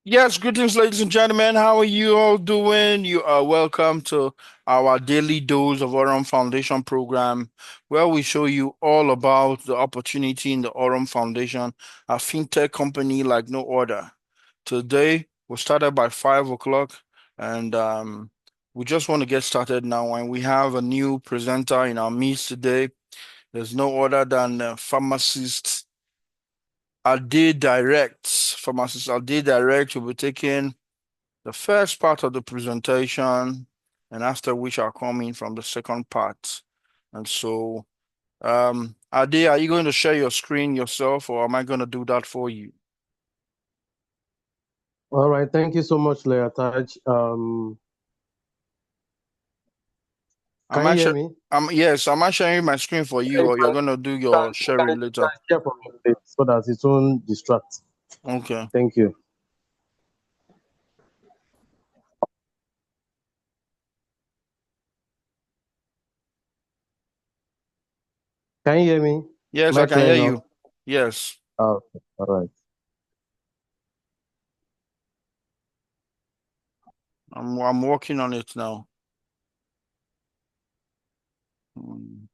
Yes, greetings, ladies and gentlemen. How are you all doing? You are welcome to our daily dose of Aurum Foundation program, where we show you all about the opportunity in the Aurum Foundation, a fintech company like no other. Today, we started by 5 o'clock, and we just want to get started now. And we have a new presenter in our midst today. There's no other than pharmacist Ade Direct. Pharmacist Ade Direct will be taking the first part of the presentation, and after which I'll come in from the second part. And so, Ade, are you going to share your screen yourself, or am I going to do that for you? All right, thank you so much, Leotaj. Am Can I you hear sh me? yes, am I sharing my screen for Yeah, you, or you're going to do your sharing you later? can share from your place so that it won't distract. Okay. Thank you. Can you hear me? Yes, Am I I can clear hear enough? you. Yes, Oh, okay. All right. I'm working on it now. Mm.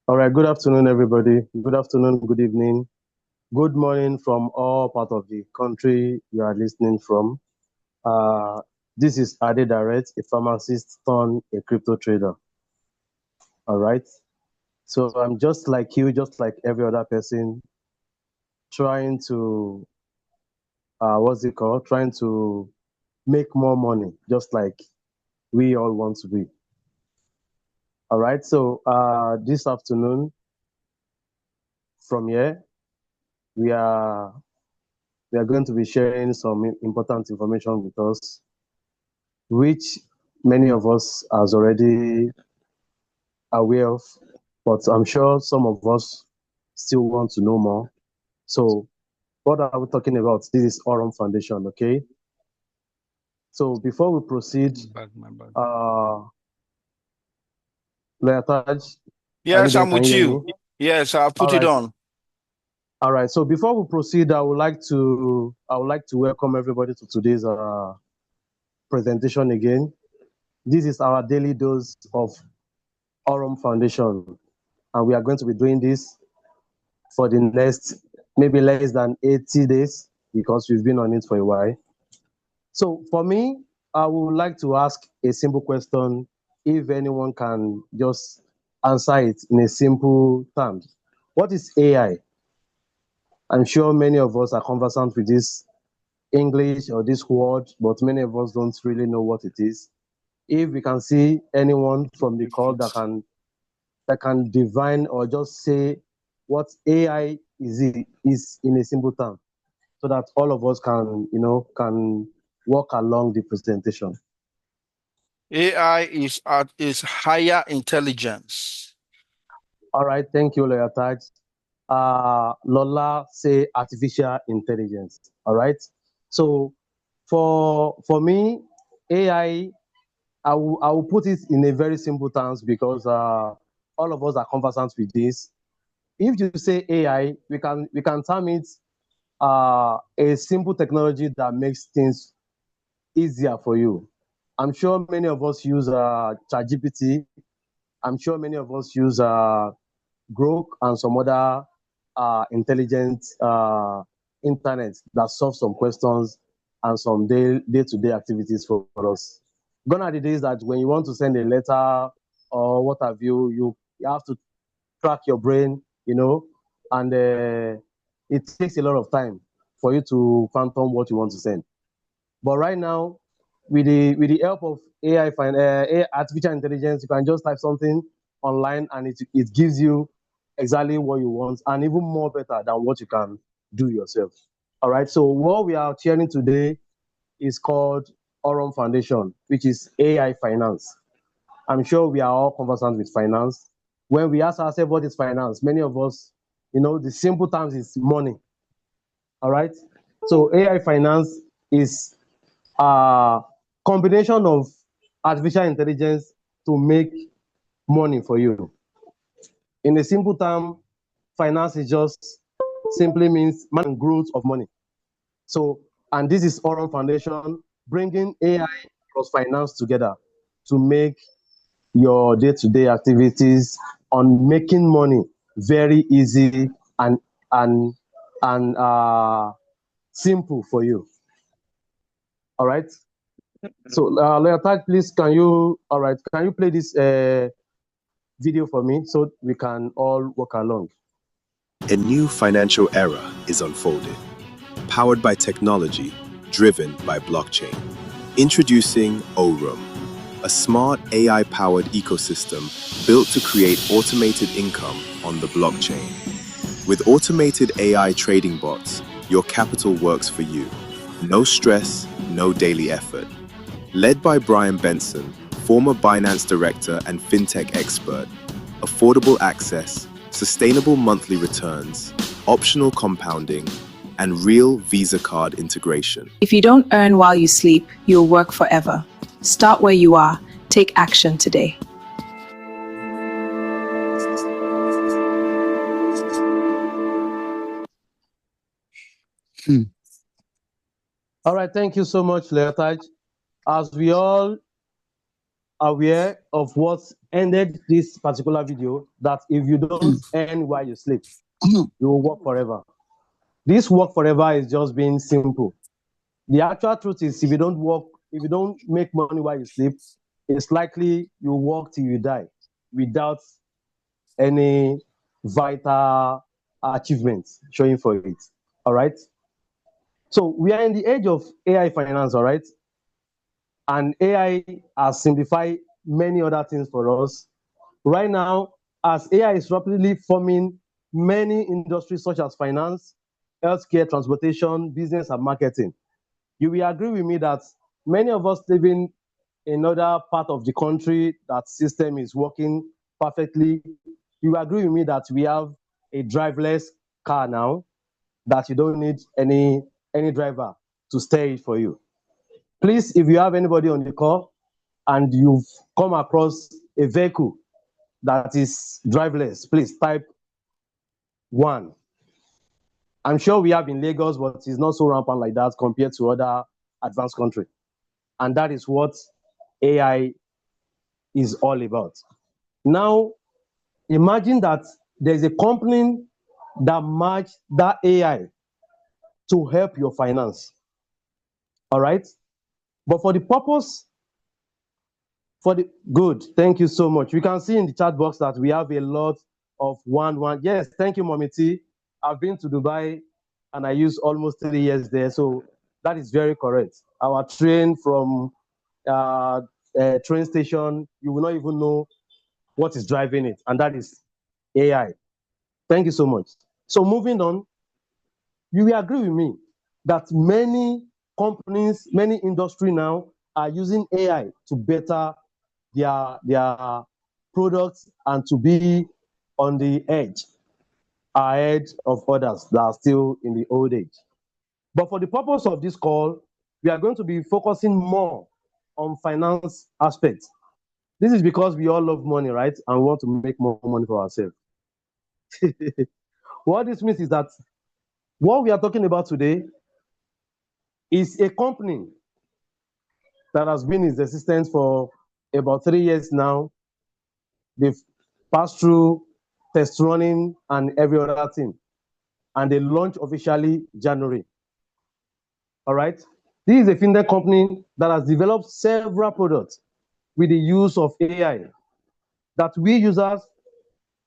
All right. Good afternoon, everybody. Good afternoon, good evening, good morning from all part of the country you are listening from. Uh, this is Ade Direct, a pharmacist turned a crypto trader. All right. So I'm just like you, just like every other person, trying to what's it called? Trying to make more money, just like we all want to be. All right. So this afternoon from here, we are we are going to be sharing some important information with us, which many of us are already aware of, but I'm sure some of us still want to know more. So what are we talking about? This is Aurum Foundation, okay? So before we proceed, My bad. uh, Leotaj, are you Yes, there? I'm Can with you hear you. me? Yes, I'll All put it right. on. All right. So before we proceed, I would like to welcome everybody to today's presentation again. This is our daily dose of Aurum Foundation, and we are going to be doing this for the next maybe less than 80 days because we've been on it for a while. So for me, I would like to ask a simple question. If anyone can just answer it in a simple terms, what is AI? I'm sure many of us are conversant with this English or this word, but many of us don't really know what it is. If we can see anyone from the If call that it's can divine or just say what AI is in a simple term, so that all of us can walk along the presentation. AI is higher intelligence. All right, thank you, Lawyer Taj. Lola say artificial intelligence. All right. So for me, AI, I will put it in a very simple terms because all of us are conversant with this. If you say AI, we can term it a simple technology that makes things easier for you. I'm sure many of us use ChatGPT. I'm sure many of us use Grok and some other intelligent internet that solve some questions and some day-to-day activities for us. Gone are the days that when you want to send a letter or what have you, you have to crack your brain, and it takes a lot of time for you to phantom what you want to send. But right now, with the help of artificial intelligence, you can just type something online and it gives you exactly what you want and even more better than what you can do yourself. All right. So what we are sharing today is called Aurum Foundation, which is AI finance. I'm sure we are all conversant with finance. When we ask ourselves what is finance, many of us, the simple terms is money. All right. So AI finance is a combination of artificial intelligence to make money for you. In a simple term, finance is just simply means man growth of money. So, and this is Aurum Foundation bringing AI plus finance together to make your day-to-day activities on making money very easy and and and simple for you. All right. So, Leotard, please, can you play this video for me so we can all walk along? A new financial era is unfolding, powered by technology, driven by blockchain. Introducing Aurum, a smart AI-powered ecosystem built to create automated income on the blockchain. With automated AI trading bots, your capital works for you. No stress, no daily effort. Led by Brian Benson, former Binance director and fintech expert, affordable access, sustainable monthly returns, optional compounding, and real Visa card integration. If you don't earn while you sleep, you'll work forever. Start where you are. Take action today. All right, thank you so much, Leotaj. As we all aware of what ended this particular video, that if you don't earn while you sleep, you will work forever. This work forever is just being simple. The actual truth is, if you don't make money while you sleep, it's likely you work till you die without any vital achievements showing for it. All right. So we are in the age of AI finance, all right? And AI has simplified many other things for us. Right now, as AI is rapidly forming many industries such as finance, healthcare, transportation, business, and marketing, you will agree with me that many of us living in other part of the country, that system is working perfectly. You will agree with me that we have a driverless car now, that you don't need any driver to steer it for you. Please, if you have anybody on the call and you've come across a vehicle that is driverless, please type 1. I'm sure we have in Lagos, but it's not so rampant like that compared to other advanced countries. And that is what AI is all about. Now, imagine that there's a company that match that AI to help your finance. All right? But for the purpose, good, thank you so much. We can see in the chat box that we have a lot of one. Yes, thank you, Mommy T. I've been to Dubai and I used almost 3 years there. So that is very correct. Our train from train station, you will not even know what is driving it, and that is AI. Thank you so much. So moving on, you will agree with me that many companies, many industry now are using AI to better their products and to be on the edge, ahead of others that are still in the old age. But for the purpose of this call, we are going to be focusing more on finance aspects. This is because we all love money, right? And we want to make more money for ourselves. What this means is that what we are talking about today is a company that has been in existence for about 3 years now. They've passed through test running and every other thing, and they launched officially January. All right. This is a fintech company that has developed several products with the use of AI that we users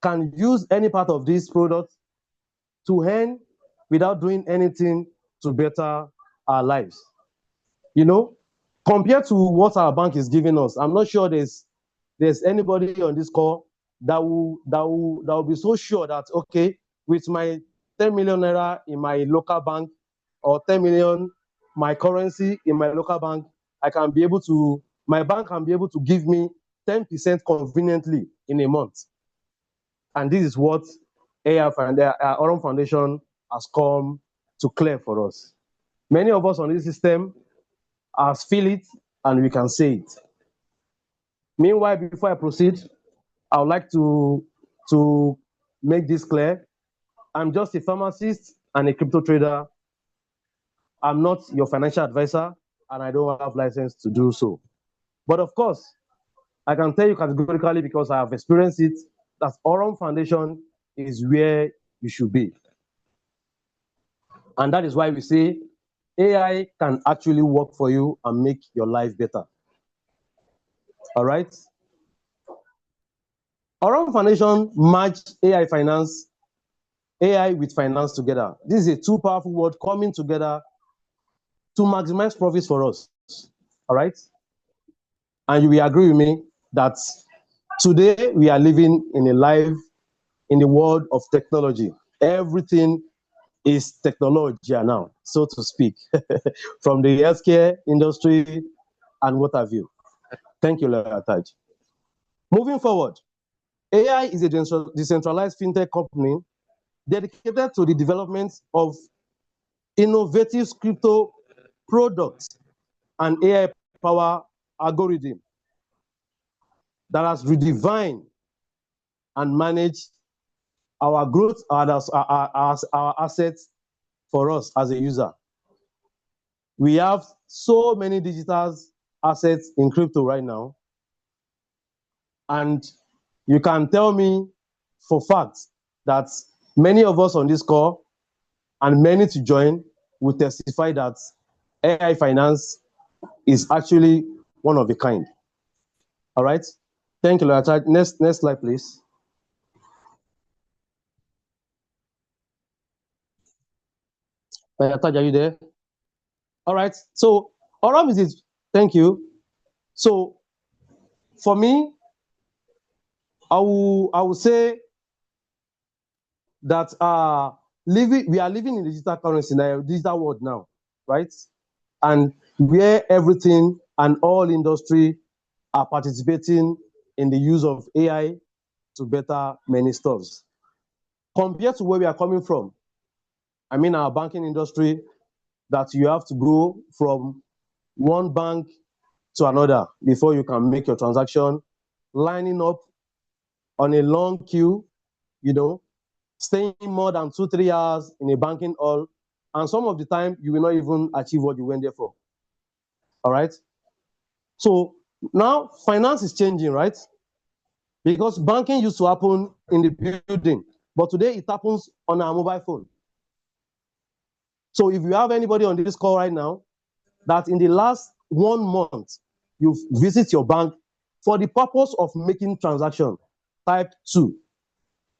can use any part of this product to earn without doing anything to better our lives. You know, compared to what our bank is giving us, I'm not sure there's anybody on this call that will be so sure that, okay, with my 10 million naira in my local bank, or 10 million my currency in my local bank, my bank can be able to give me 10% conveniently in a month. And this is what Aurum Foundation has come to clear for us. Many of us on this system has feel it, and we can say it. Meanwhile, before I proceed, I would like to make this clear I'm just a pharmacist and a crypto trader. I'm not your financial advisor, and I don't have license to do so. But of course, I can tell you categorically, because I have experienced it, that Aurum Foundation is where you should be. And that is why we say AI can actually work for you and make your life better. All right? Aurum Foundation merged AI with finance together. This is a two powerful words coming together to maximize profits for us. All right? And you will agree with me that today we are living in the world of technology. Everything is technology now, so to speak, from the healthcare industry and what have you. Thank you, Taj. Moving forward, AI is a decentralized fintech company dedicated to the development of innovative crypto products and AI-powered algorithm that has redefined and managed our growth, our assets for us as a user. We have so many digital assets in crypto right now. And you can tell me for fact that many of us on this call and many to join will testify that AI finance is actually one of a kind. All right. Thank you, Lord. Next slide, please. Are you there? All right. So, Aurum is it. Thank you. So, for me, I will say that we are living in digital currency now, digital world now, right? And where everything and all industry are participating in the use of AI to better many stuffs. Compared to where we are coming from, I mean our banking industry, that you have to go from one bank to another before you can make your transaction, lining up on a long queue, staying more than 2-3 hours in a banking hall, and some of the time you will not even achieve what you went there for. All right. So now finance is changing, right? Because banking used to happen in the building, but today it happens on our mobile phone. So if you have anybody on this call right now that in the last 1 month you visit your bank for the purpose of making transaction, type 2.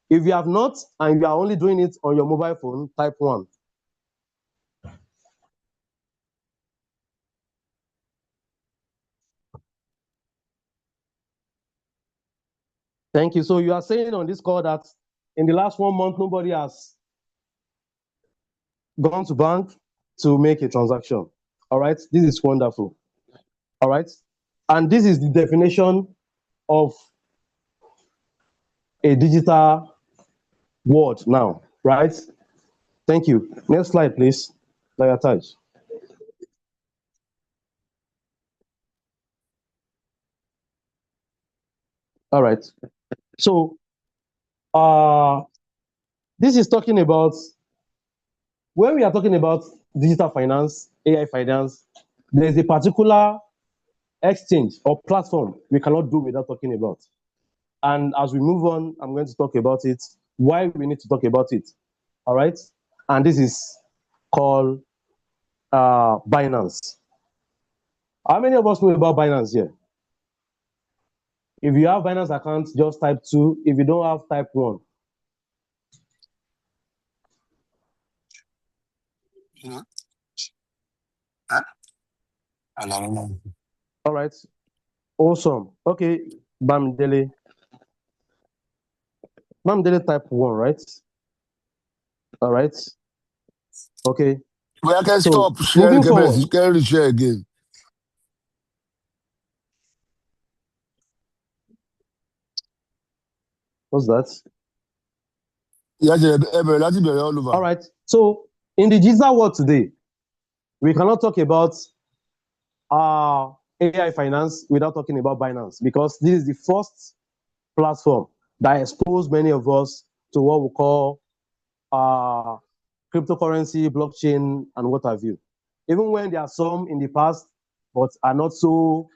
If you have not and you are only doing it on your mobile phone, type 1. Thank you. So you are saying on this call that in the last 1 month, nobody has gone to bank to make a transaction. All right. This is wonderful. All right. And this is the definition of a digital world now, right? Thank you. Next slide, please. Touch. All right. So this is talking about, when we are talking about digital finance, AI finance, there is a particular exchange or platform we cannot do without talking about. And as we move on, I'm going to talk about it, why we need to talk about it. All right. And this is called Binance. How many of us know about Binance here? If you have Binance account, just type 2. If you don't have, type 1. All right. Awesome. Okay. Bamdele type 1, right? All right. Okay. Well, I can So, stop sharing. Can you share again? What's that? Yes, all over. All right. So, in the digital world today, we cannot talk about AI finance without talking about Binance, because this is the first platform that exposed many of us to what we call cryptocurrency, blockchain, and what have you. Even when there are some in the past, but are not so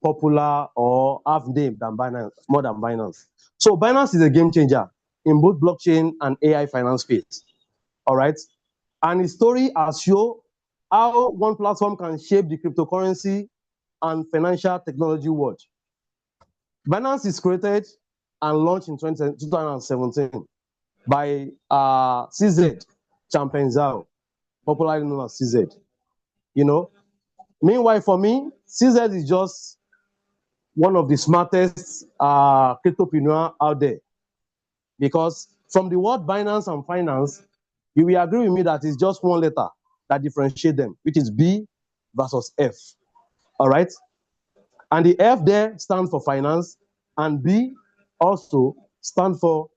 popular or have name than Binance, more than Binance. So Binance is a game changer in both blockchain and AI finance space. All right. And his story has shown how one platform can shape the cryptocurrency and financial technology world. Binance is created and launched in 2017 by CZ Champenzao, popularly known as CZ. You know, meanwhile, for me, CZ is just one of the smartest cryptopreneur out there, because from the word Binance and finance, you will agree with me that it's just one letter that differentiates them, which is B versus F. All right. And the F there stands for finance, and B also stands for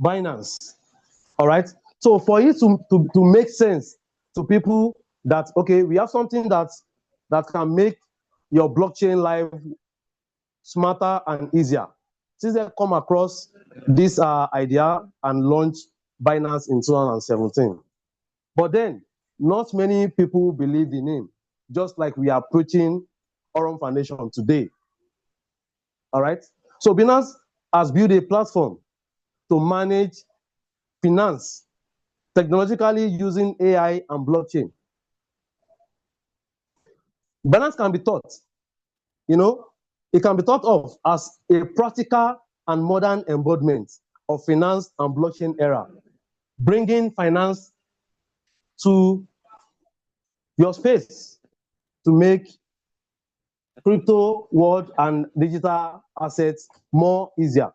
Binance. All right. So for it to make sense to people that, okay, we have something that can make your blockchain life smarter and easier. Since they come across this idea and launched Binance in 2017. But then, not many people believe in him, just like we are preaching Aurum Foundation today. All right? So Binance has built a platform to manage finance technologically using AI and blockchain. Binance can be taught, it can be thought of as a practical and modern embodiment of finance and blockchain era, bringing finance to your space to make crypto world and digital assets more easier.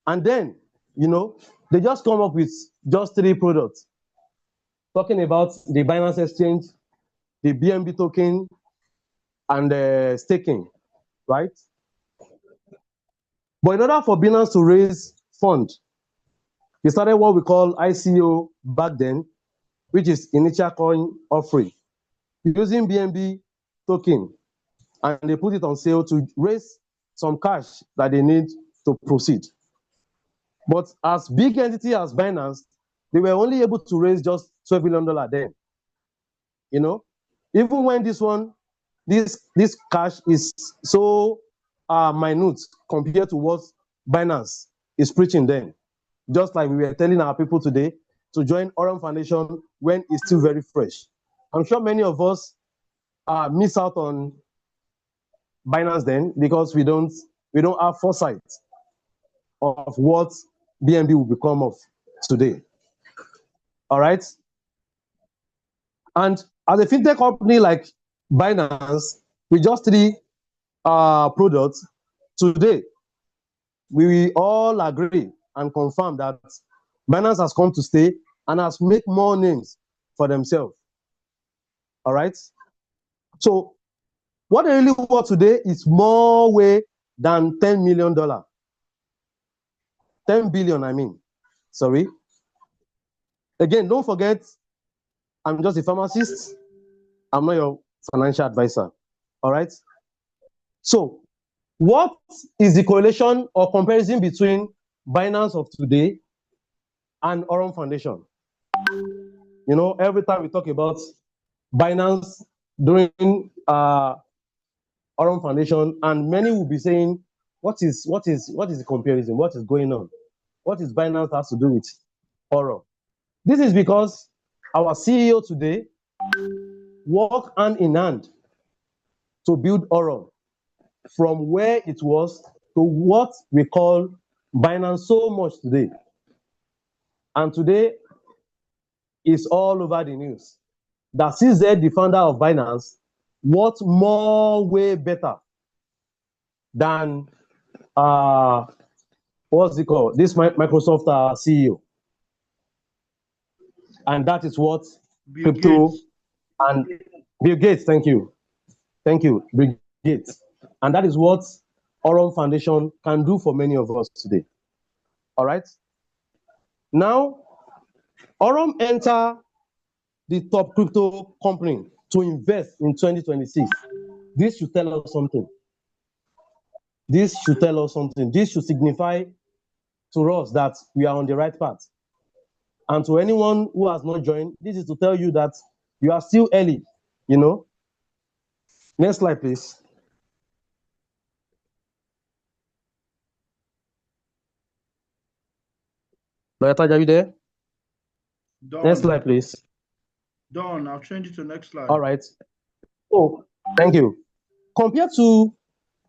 And then, they just come up with just 3 products, talking about the Binance Exchange, the BNB token, and staking, right? But in order for Binance to raise funds, they started what we call ICO back then, which is initial coin offering, using BNB token, and they put it on sale to raise some cash that they need to proceed. But as big entity as Binance, they were only able to raise just $12 billion then. Even when this cash is so minute compared to what Binance is preaching then. Just like we were telling our people today to join Aurum Foundation when it's still very fresh. I'm sure many of us miss out on Binance then because we don't have foresight of what BNB will become of today. All right. And as a fintech company like Binance, with just 3 products today, we all agree and confirm that Binance has come to stay and has made more names for themselves. All right. So what they really want today is more way than $10 million. 10 billion, I mean. Sorry. Again, don't forget, I'm just a pharmacist. I'm not your financial advisor. All right. So what is the correlation or comparison between Binance of today and Aurum Foundation? Every time we talk about Binance during Aurum Foundation, and many will be saying, what is the comparison? What is going on? What is Binance has to do with Aurum? This is because our CEO today worked hand in hand to build Aurum from where it was to what we call Binance so much today. And today is all over the news that CZ, the founder of Binance, what more way better than what's it called? This Microsoft CEO. And that is what Bill crypto Gates. and Bill Gates, thank you, Bill Gates. And that is what Aurum Foundation can do for many of us today. All right. Now, Aurum enter the top crypto company to invest in 2026. This should tell us something. This should tell us something. This should signify to us that we are on the right path. And to anyone who has not joined, this is to tell you that you are still early, you know. Next slide, please. Lawyer Taj, are you there? Done. Next slide, please. Done. I'll change it to next slide. All right. Oh, thank you. Compared to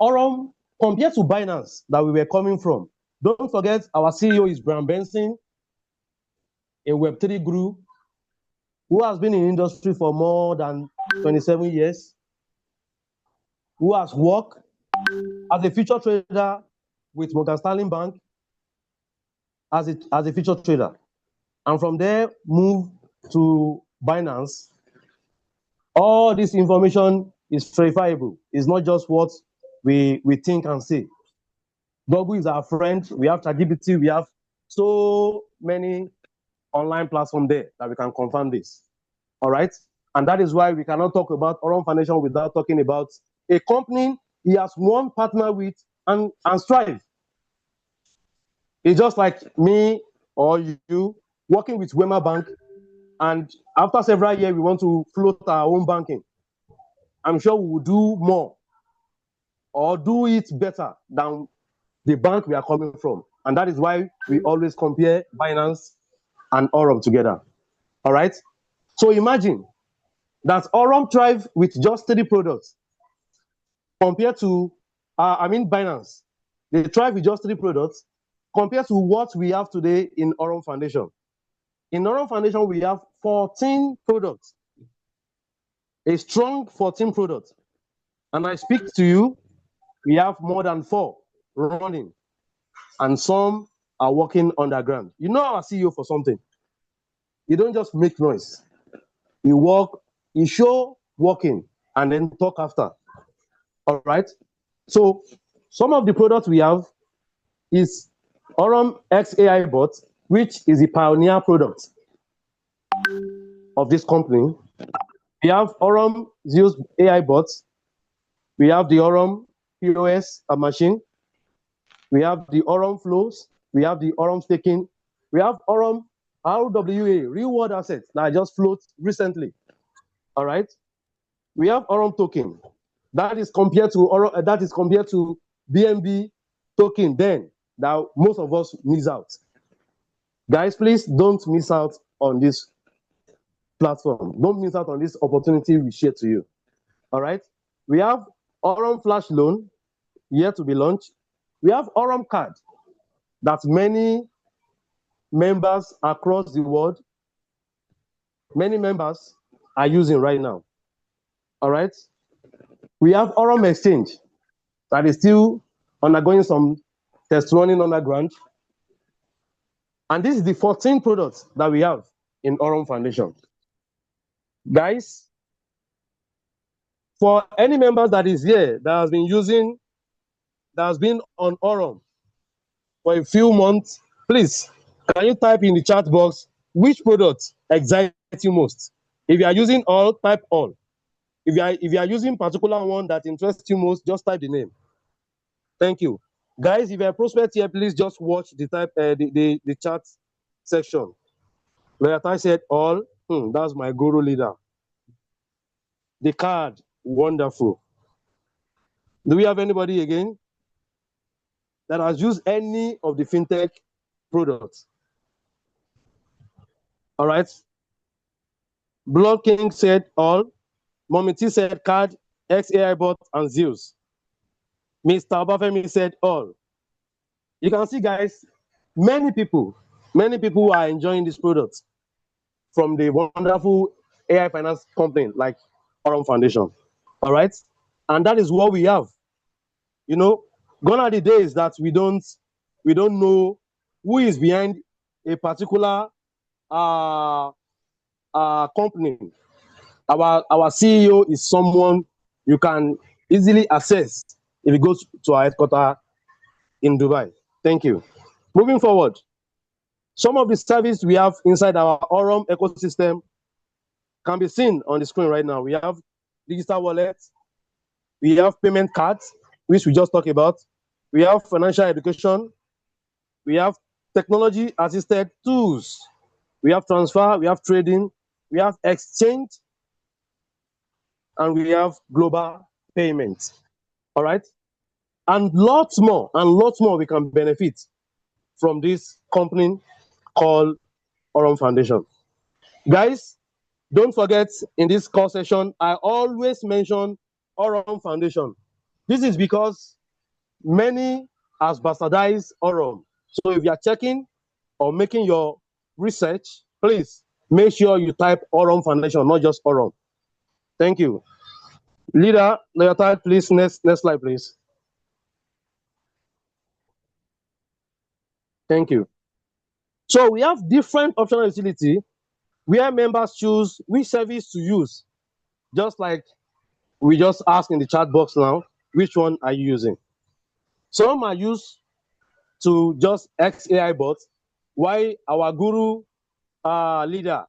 Aurum, compared to Binance that we were coming from, don't forget our CEO is Brian Benson, a Web3 guru who has been in industry for more than 27 years, who has worked as a future trader with Morgan Stanley Bank as a future trader. And from there, move to Binance. All this information is verifiable. It's not just what we think and say. Google is our friend. We have ChatGPT. We have so many online platforms there that we can confirm this. All right. And that is why we cannot talk about Aurum Foundation without talking about a company he has one partner with and strive. It's just like me or you working with Wema Bank, and after several years, we want to float our own banking. I'm sure we will do more or do it better than the bank we are coming from. And that is why we always compare Binance and Aurum together. All right. So imagine that Aurum thrive with just 3 products compared to, Binance. They thrive with just 3 products compared to what we have today in Aurum Foundation. In Aurum Foundation, we have 14 products, a strong 14 products. And I speak to you, we have more than 4 running, and some are working underground. You know our CEO for something. You don't just make noise. You work, you show working, and then talk after. All right. So some of the products we have is Aurum X AI Bot, which is the pioneer product of this company. We have Aurum Zeus AI Bots. We have the Aurum POS machine. We have the Aurum Flows. We have the Aurum Staking. We have Aurum RWA, Real World Assets, that just float recently. All right. We have Aurum Token. That is compared to BNB token then that most of us miss out. Guys, please don't miss out on this platform. Don't miss out on this opportunity we share to you. All right. We have Aurum Flash Loan yet to be launched. We have Aurum Card that many members across the world, many members are using right now. All right. We have Aurum Exchange that is still undergoing some test running underground. And this is the 14 products that we have in Aurum Foundation. Guys, for any members that is here that has been on Aurum for a few months, please, can you type in the chat box which product excites you most? If you are using all, type all. If you are using particular one that interests you most, just type the name. Thank you. Guys, if you're a prospect here, please just watch the chat section. Where I said all, that's my guru leader. The card, wonderful. Do we have anybody again that has used any of the fintech products? All right. Block King said all. Mommy T said card, XAI bot, and Zeus. Mr. Obafemi said all. You can see, guys, many people are enjoying this product from the wonderful AI finance company like Aurum Foundation. All right. And that is what we have. You know, gone are the days that we don't know who is behind a particular company. Our CEO is someone you can easily access if you go to our headquarters in Dubai. Thank you. Moving forward, some of the service we have inside our Aurum ecosystem can be seen on the screen right now. We have digital wallets, we have payment cards, which we just talked about. We have financial education, we have technology assisted tools, we have transfer, we have trading, we have exchange, and we have global payments. All right? And lots more we can benefit from this company called Aurum Foundation. Guys, don't forget, in this course session, I always mention Aurum Foundation. This is because many has bastardized Aurum. So if you are checking or making your research, please make sure you type Aurum Foundation, not just Aurum. Thank you. Leader, please, next slide, please. Thank you. So we have different optional utility where members choose which service to use. Just like we just asked in the chat box now, which one are you using? Some are used to just XAI bots, while our guru leader,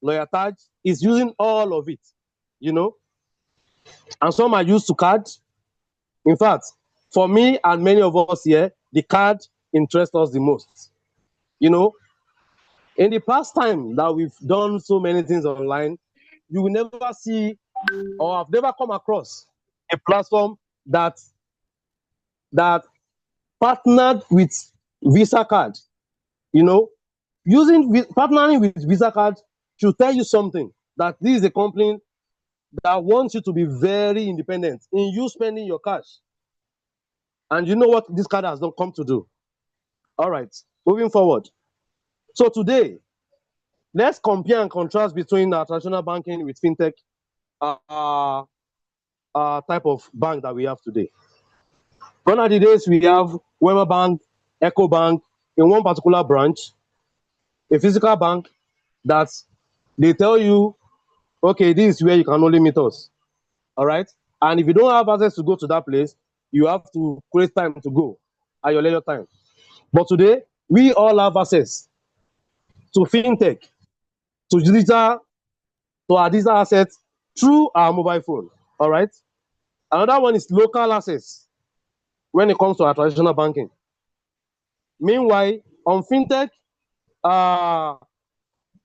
Lawyer Taj, is using all of it, you know. And some are used to cards. In fact, for me and many of us here, the card interests us the most. You know, in the past time that we've done so many things online, you will never see or have never come across a platform that partnered with Visa card. You know, partnering with Visa card should tell you something, that this is a company that wants you to be very independent in you spending your cash. And you know what this card has not come to do. All right, moving forward. So today, let's compare and contrast between traditional banking with fintech type of bank that we have today. Gone are the days we have Wema Bank, Echo Bank in one particular branch, a physical bank that they tell you, okay, this is where you can only meet us. All right. And if you don't have access to go to that place, you have to create time to go at your leisure time. But today, we all have access to fintech, to digital, to our digital assets through our mobile phone. All right. Another one is local access when it comes to our traditional banking. Meanwhile, on fintech, AI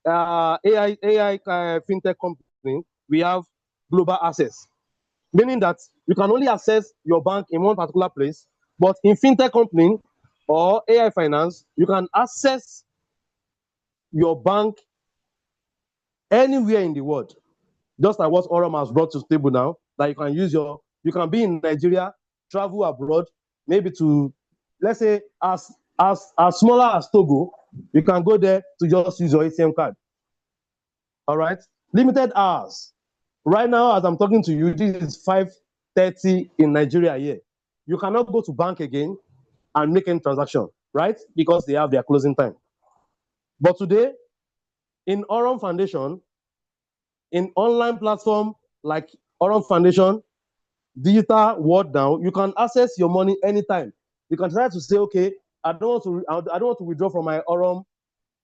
fintech company, we have global access, meaning that you can only access your bank in one particular place, but in fintech company or AI finance, you can access your bank anywhere in the world. Just like what Aurum has brought to the table now, that you can use you can be in Nigeria, travel abroad, maybe to, let's say, as smaller as Togo, you can go there to just use your ATM card. All right, limited hours. Right now, as I'm talking to you, this is 5:30 in Nigeria here. You cannot go to bank again and make any transaction, right? Because they have their closing time. But today, in Aurum Foundation, in online platform like Aurum Foundation, digital world now, you can access your money anytime. You can try to say, okay, I don't want to withdraw from my Aurum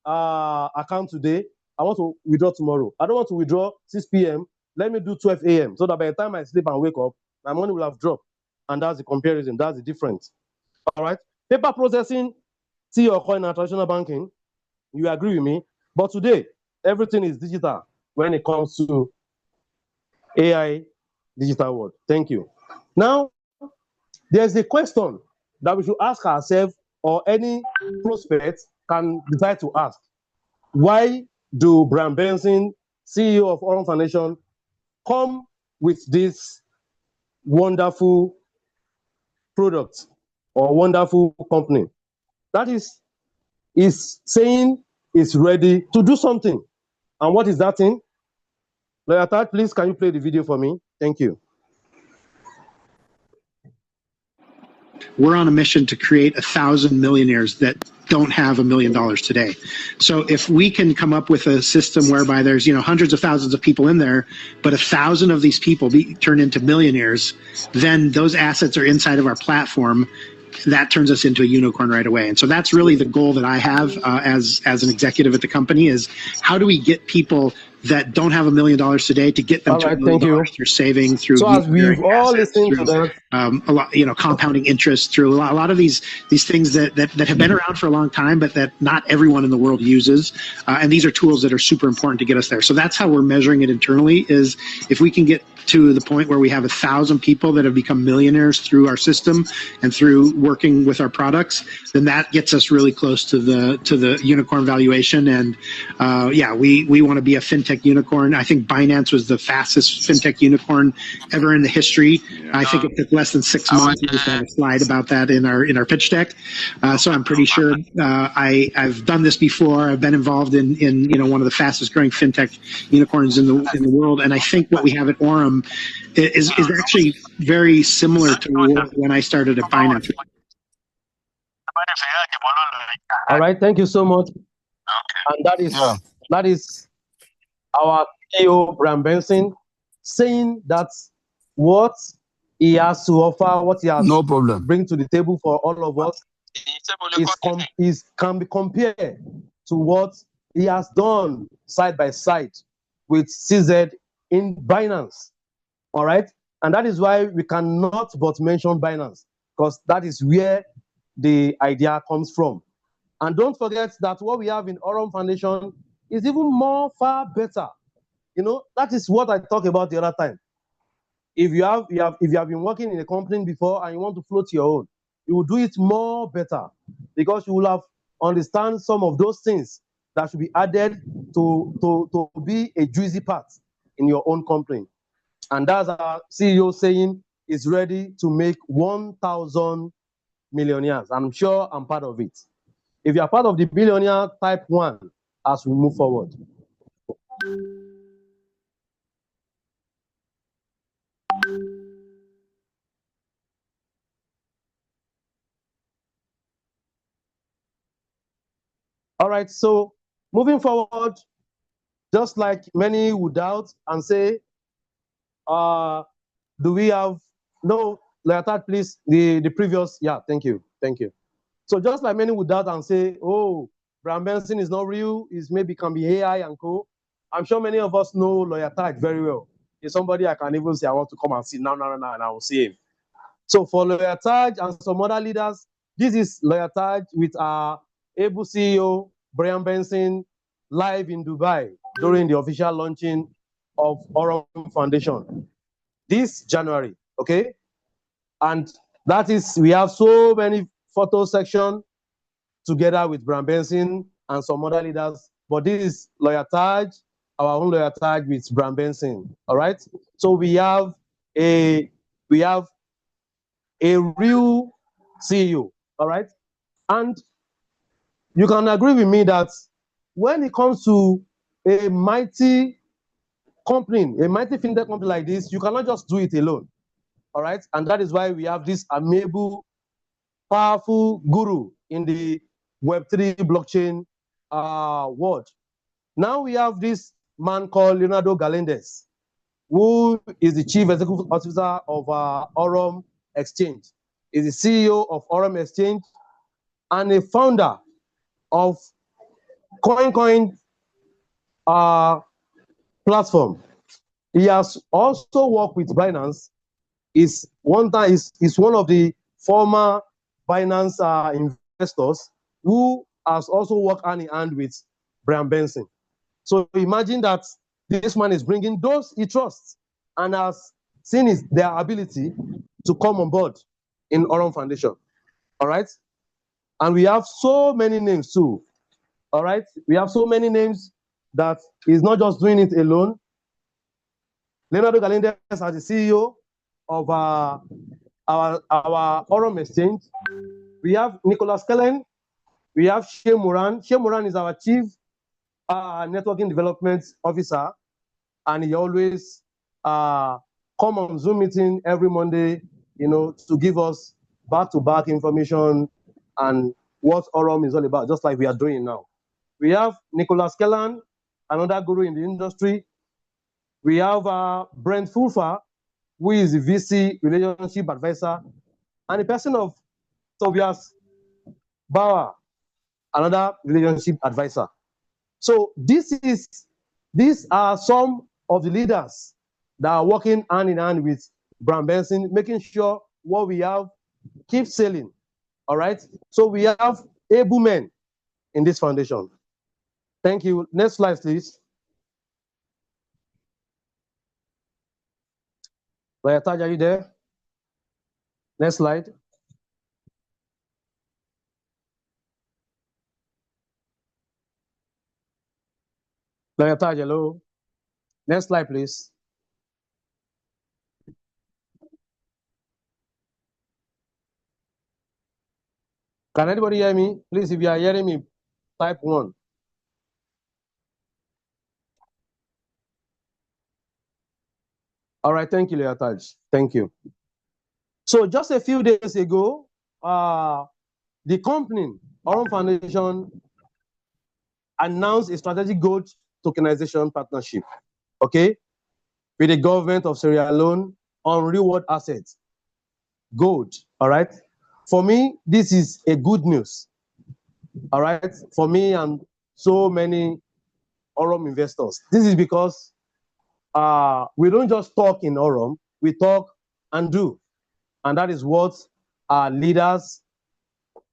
account today. I want to withdraw tomorrow. I don't want to withdraw 6 p.m. Let me do 12 a.m. so that by the time I sleep and wake up, my money will have dropped. And that's the comparison. That's the difference. All right. Paper processing, see your coin and traditional banking. You agree with me? But today, everything is digital when it comes to AI digital world. Thank you. Now, there's a question that we should ask ourselves, or any prospect can decide to ask. Why do Brian Benson, CEO of Aurum Foundation, come with this wonderful product or wonderful company? That is saying it's ready to do something. And what is that thing? Lawyer Tad, please, can you play the video for me? Thank you. We're on a mission to create 1,000 millionaires that don't have $1 million today. So if we can come up with a system whereby there's hundreds of thousands of people in there, but 1,000 of these people turn into millionaires, then those assets are inside of our platform. That turns us into a unicorn right away. And so that's really the goal that I have as an executive at the company, is how do we get people that don't have $1 million today to get them All to right, $1 million thank you. through saving, through So as we've all assets, listened through to that, a lot, compounding interest, through a lot of these things that have been around for a long time, but that not everyone in the world uses. And these are tools that are super important to get us there. So that's how we're measuring it internally, is if we can get to the point where we have 1,000 people that have become millionaires through our system and through working with our products, then that gets us really close to the unicorn valuation. And we want to be a fintech unicorn. I think Binance was the fastest fintech unicorn ever in the history. I think it took less than 6 months. We just have a slide about that in our pitch deck. So I'm pretty sure I've done this before. I've been involved in one of the fastest growing fintech unicorns in the world. And I think what we have at Aurum is actually very similar to when I started at Binance. all right, thank you so much. And that is our CEO, Bram Benson, saying that what he has to offer, what he has No problem. bring to the table for all of us can be compared to what he has done side by side with CZ in Binance. All right, and that is why we cannot but mention Binance, because that is where the idea comes from. And don't forget that what we have in Aurum Foundation is even far better. That is what I talked about the other time. If you have been working in a company before and you want to float your own, you will do it more better, because you will have understand some of those things that should be added to be a juicy part in your own company. And that's our CEO saying is ready to make 1,000 millionaires. I'm sure I'm part of it. If you are part of the billionaire type 1 as we move forward. All right, so moving forward, just like many would doubt and say, do we have, no, Leotard, please, the previous, yeah, thank you. So just like many would doubt and say, oh, Bram Benson is not real, is maybe can be AI and co. I'm sure many of us know Lawyer Taj very well. He's somebody I can even say I want to come and see now, and I will see him. So for Lawyer Taj and some other leaders, this is Lawyer Taj with our able CEO, Brian Benson, live in Dubai during the official launching of Aurum Foundation this January, okay? And that is, we have so many photo section together with Bram Benson and some other leaders, but this is Lawyer Taj, our own Lawyer Taj with Bram Benson, all right? So we have a real CEO, all right? And you can agree with me that when it comes to a mighty company, a mighty fintech company like this, you cannot just do it alone, all right? And that is why we have this amiable, powerful guru in the Web3 blockchain world. Now we have this man called Leonardo Galindez, who is the chief executive officer of Aurum Exchange, is the CEO of Aurum Exchange, and a founder of CoinCoin platform. He has also worked with Binance. Is one of the former Binance investors who has also worked hand in hand with Brian Benson. So imagine that this man is bringing those he trusts and has seen their ability to come on board in Aurum Foundation. All right. And we have so many names too. All right. We have so many names that he's not just doing it alone. Leonardo Galindez as the CEO of our Aurum Exchange. We have Nicholas Kellen. We have Shea Moran. Shea Moran is our chief networking development officer, and he always come on Zoom meeting every Monday, to give us back-to-back information and what Aurum is all about, just like we are doing now. We have Nicholas Kellan, another guru in the industry. We have Brent Fulfer, who is the VC relationship advisor, and the person of Tobias Bauer, another relationship advisor. So this is These are some of the leaders that are working hand in hand with Brown Benson, making sure what we have keeps sailing. All right. So we have able men in this foundation. Thank you. Next slide, please. Taj, are you there? Next slide. Taj, hello. Next slide, please. Can anybody hear me? Please, if you are hearing me, type 1. All right, thank you, Taj. Thank you. So just a few days ago, the company, Aurum Foundation, announced a strategic gold tokenization partnership, okay, with the government of Sierra Leone on reward assets, gold, all right? For me, this is a good news, all right, for me and so many Aurum investors. This is because we don't just talk in Aurum, we talk and do. And that is what our leaders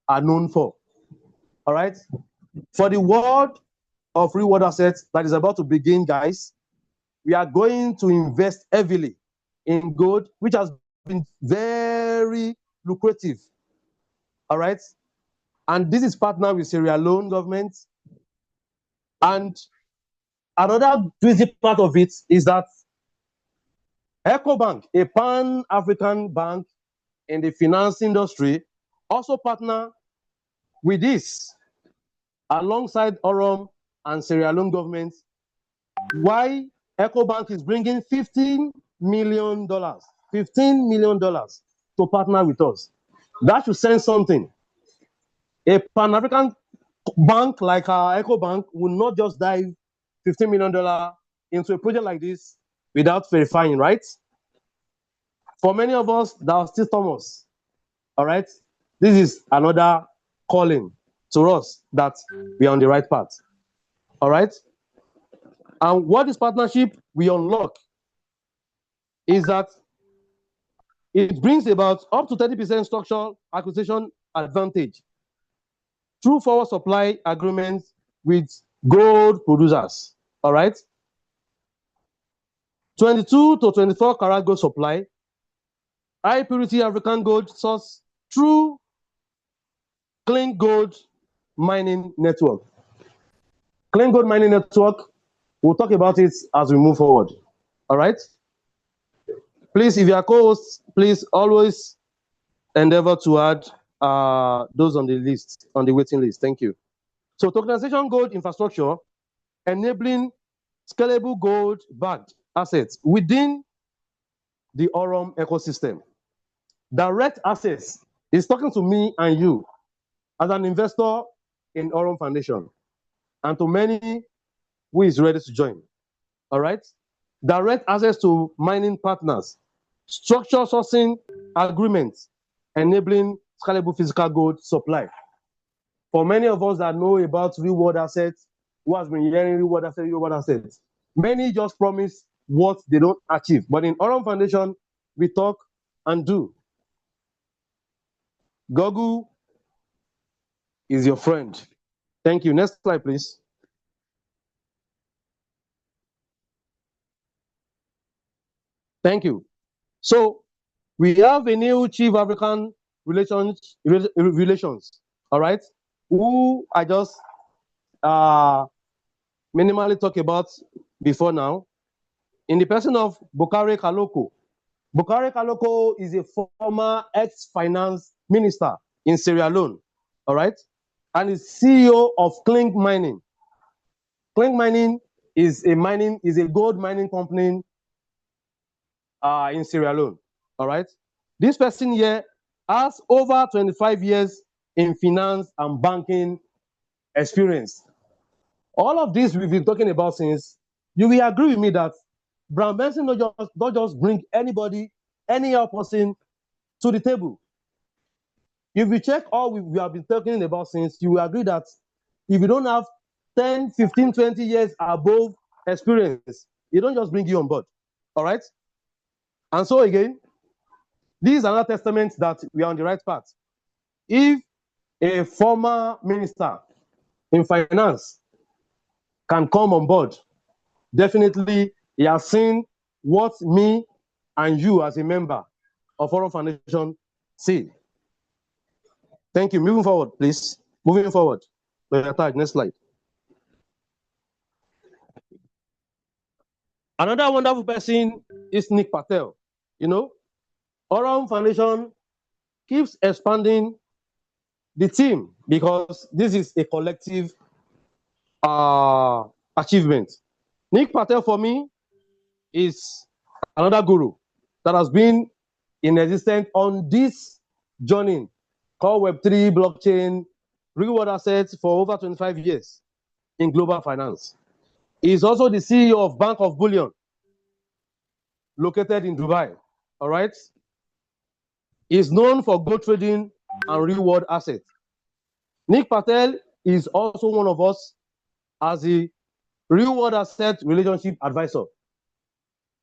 are known for, all right? For the world of reward assets that is about to begin, guys, we are going to invest heavily in gold, which has been very lucrative, all right? And this is partnered with Sierra Leone government. And another juicy part of it is that EcoBank, a Pan-African bank in the finance industry, also partner with this alongside Aurum and Sierra Leone government. Why EcoBank is bringing $15 million to partner with us. That should send something. A Pan-African bank like our EcoBank will not just dive $15 million into a project like this without verifying, right? For many of us, that was still Thomas, all right? This is another calling to us that we are on the right path, all right? And what this partnership we unlock is that it brings about up to 30% structural acquisition advantage through forward supply agreements with gold producers, all right? 22 to 24 karat gold supply, high purity African gold sourced through Clean Gold Mining Network. Clean Gold Mining Network, we'll talk about it as we move forward, all right? Please, if you are co-hosts, please always endeavor to add those on the list, on the waiting list. Thank you. So tokenization gold infrastructure, enabling scalable gold-backed assets within the Aurum ecosystem. Direct access is talking to me and you as an investor in Aurum Foundation and to many who is ready to join, all right? Direct access to mining partners, structural sourcing agreements, enabling scalable physical gold supply. For many of us that know about reward assets, who has been hearing reward assets, many just promise what they don't achieve. But in Aurum Foundation, we talk and do. Google is your friend. Thank you. Next slide, please. Thank you. So we have a new Chief African Relations, all right, who I just minimally talk about before now, in the person of Bokare Kaloko. Bokare Kaloko is a former ex-finance minister in Sierra Leone, all right, and is CEO of Clink Mining. Clink Mining is a gold mining company in Sierra Leone, all right. This person here has over 25 years in finance and banking experience. All of this we've been talking about since. You will agree with me that Brown Benson don't just bring anybody, any other person to the table. If you check all we have been talking about since, you will agree that if you don't have 10, 15, 20 years above experience, it don't just bring you on board. All right. And so again, this is another testament that we are on the right path. If a former minister in finance can come on board, definitely he has seen what me and you as a member of Aurum Foundation see. Thank you. Moving forward, please. Moving forward. Next slide. Another wonderful person is Nick Patel. You know, Aurum Foundation keeps expanding the team because this is a collective achievement. Nick Patel, for me, is another guru that has been in existence on this journey called Web3, blockchain, real world assets for over 25 years in global finance. He is also the CEO of Bank of Bullion, located in Dubai. All right. He is known for gold trading and real world assets. Nick Patel is also one of us as the real world asset relationship advisor.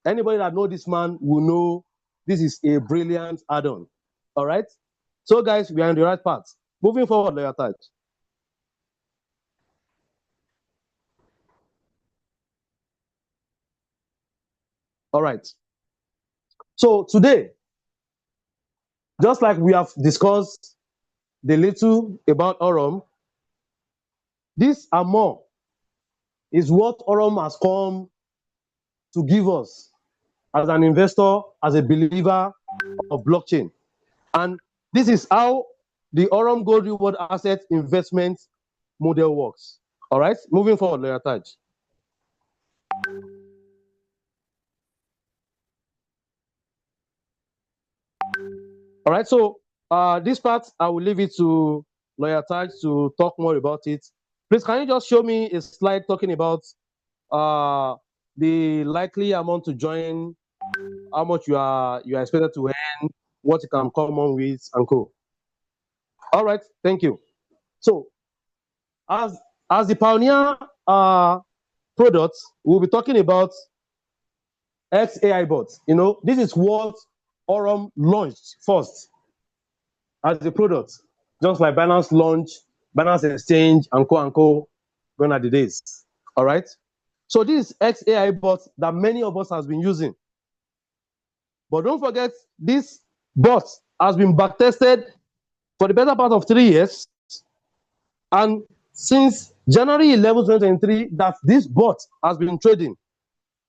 Anybody that knows this man will know this is a brilliant add-on. All right. So, guys, we are on the right path. Moving forward, Lawyer Taj. All right. So today, just like we have discussed the little about Aurum, this and more is what Aurum has come to give us as an investor, as a believer of blockchain. And this is how the Aurum Gold Reward Asset Investment model works. All right, moving forward, Lawyer Taj. All right, so this part, I will leave it to Lawyer Taj to talk more about it. Please, can you just show me a slide talking about the likely amount to join, how much you are expected to earn, what you can come on with, and co. All right, thank you. So, as the pioneer products, we'll be talking about XAI bots. You know, this is what Aurum launched first as a product, just like Binance launched, Binance Exchange, and co, gone are the days. All right. So this is XAI bot that many of us has been using. But don't forget, this bot has been backtested for the better part of 3 years. And since January 11, 2023, that this bot has been trading,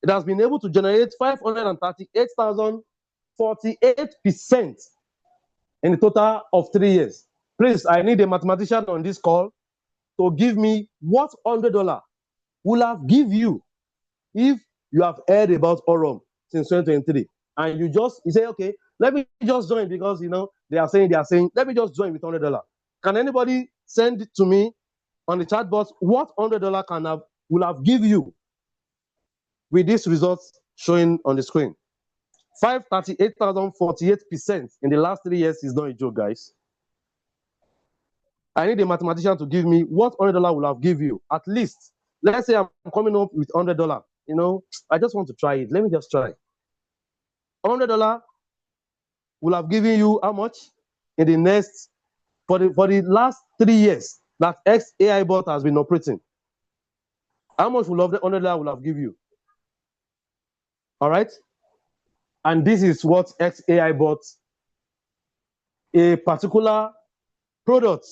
it has been able to generate 538,048% in a total of 3 years. Please, I need a mathematician on this call to give me what $100 will have give you if you have heard about Aurum since 2023 and you say, okay, let me just join because they are saying, let me just join with $100. Can anybody send it to me on the chat box what $100 will have give you with these results showing on the screen? 538,048% in the last 3 years is not a joke, guys. I need a mathematician to give me what $100 will have give you. At least, let's say I'm coming up with $100. I just want to try it. Let me just try. $100 will have given you how much in the next, for the last 3 years that XAI bot has been operating? How much will the $100 will have given you? All right. And this is what XAI bot, a particular product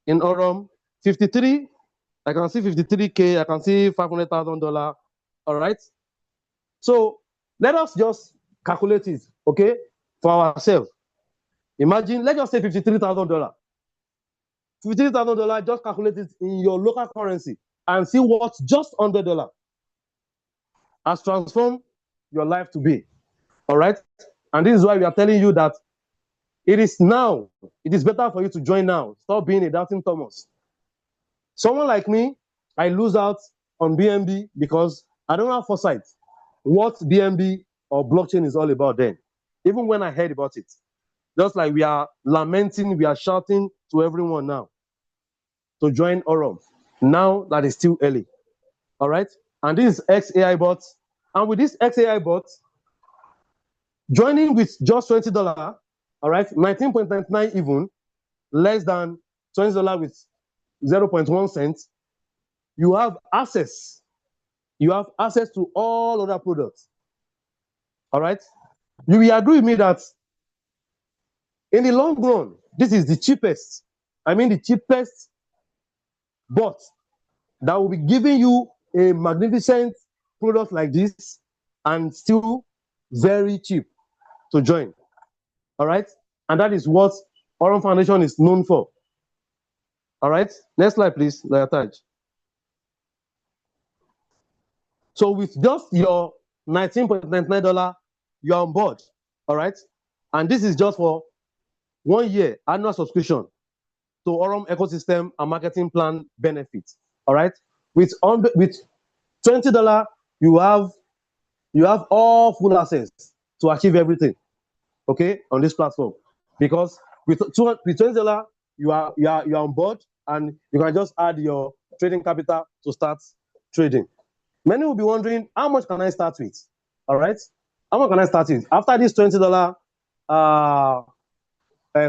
in Aurum, 53. I can see 53K. I can see $500,000. All right. So let us just calculate it, okay, for ourselves. Imagine, let's just say $53,000. $53,000, just calculate it in your local currency and see what just $100 has transformed your life to be. All right. And this is why we are telling you that it is better for you to join now. Stop being a doubting Thomas. Someone like me, I lose out on BNB because I don't have foresight what BNB or blockchain is all about then, even when I heard about it. Just like we are lamenting, we are shouting to everyone now to join Aurum. Now that is still early. All right. And this is XAI bot. And with this XAI bot, joining with just $20, all right, 19.99 even, less than $20 with 0.1 cents, you have access. You have access to all other products. All right. You will agree with me that in the long run, this is the cheapest. I mean, the cheapest bot that will be giving you a magnificent product like this and still very cheap to join. All right. And that is what Aurum Foundation is known for. All right. Next slide, please. So with just your $19.99, you're on board. All right. And this is just for 1 year annual subscription to Aurum ecosystem and marketing plan benefits. All right. With $20, you have all full access to achieve everything. Okay, on this platform. Because with $20, you are on board, and you can just add your trading capital to start trading. Many will be wondering, how much can I start with? All right. How much can I start with? After this $20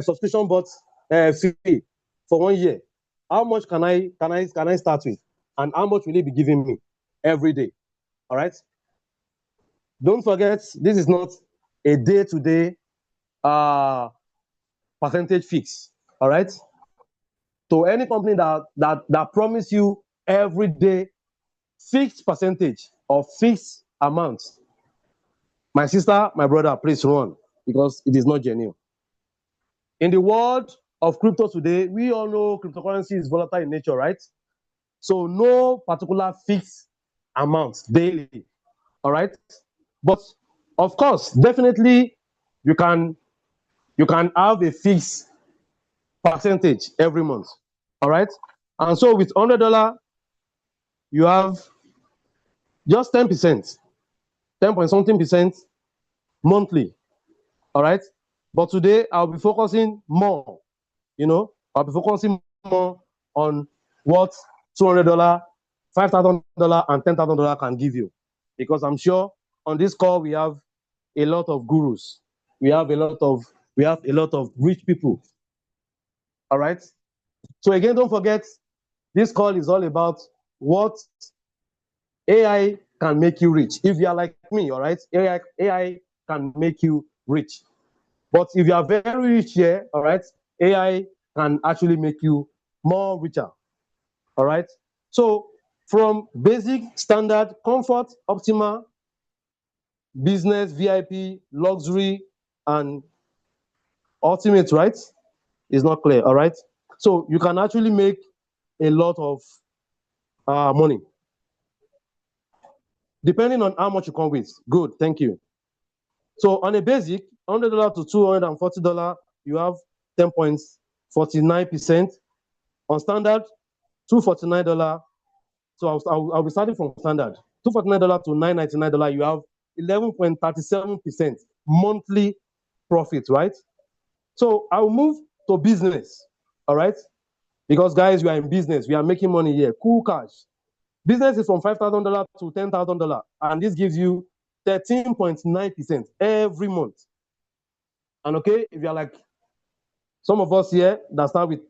subscription bot fee for 1 year, how much can I start with? And how much will it be giving me every day? All right. Don't forget, this is not a day-to-day percentage fix. All right. So any company that promise you every day fixed percentage or fixed amounts, my sister, my brother, please run, because it is not genuine. In the world of crypto today, we all know cryptocurrency is volatile in nature, right? So no particular fixed amount daily. All right. But of course, definitely you can have a fixed percentage every month. All right. And so with $100, you have just 10%, 10 point something percent monthly. All right. But today I'll be focusing more, I'll be focusing more on what $200, $5,000, and $10,000 can give you. Because I'm sure on this call we have a lot of gurus. We have a lot of rich people. All right. So again, don't forget, this call is all about what AI can make you rich. If you are like me, all right, AI can make you rich. But if you are very rich here, all right, AI can actually make you more richer. All right. So from basic, standard, comfort, optimal, business, VIP, luxury, and ultimate, right? Is not clear. All right. So you can actually make a lot of money depending on how much you come with. Good. Thank you. So on a basic, $100 to $240, you have 10.49%. On standard, $249. So I'll be starting from standard. $249 to $999, you have 11.37% monthly profit, right? So I'll move to business, all right? Because guys, we are in business, we are making money here. Cool cash. Business is from $5,000 to $10,000, and this gives you 13.9% every month. And okay, if you're like some of us here that start with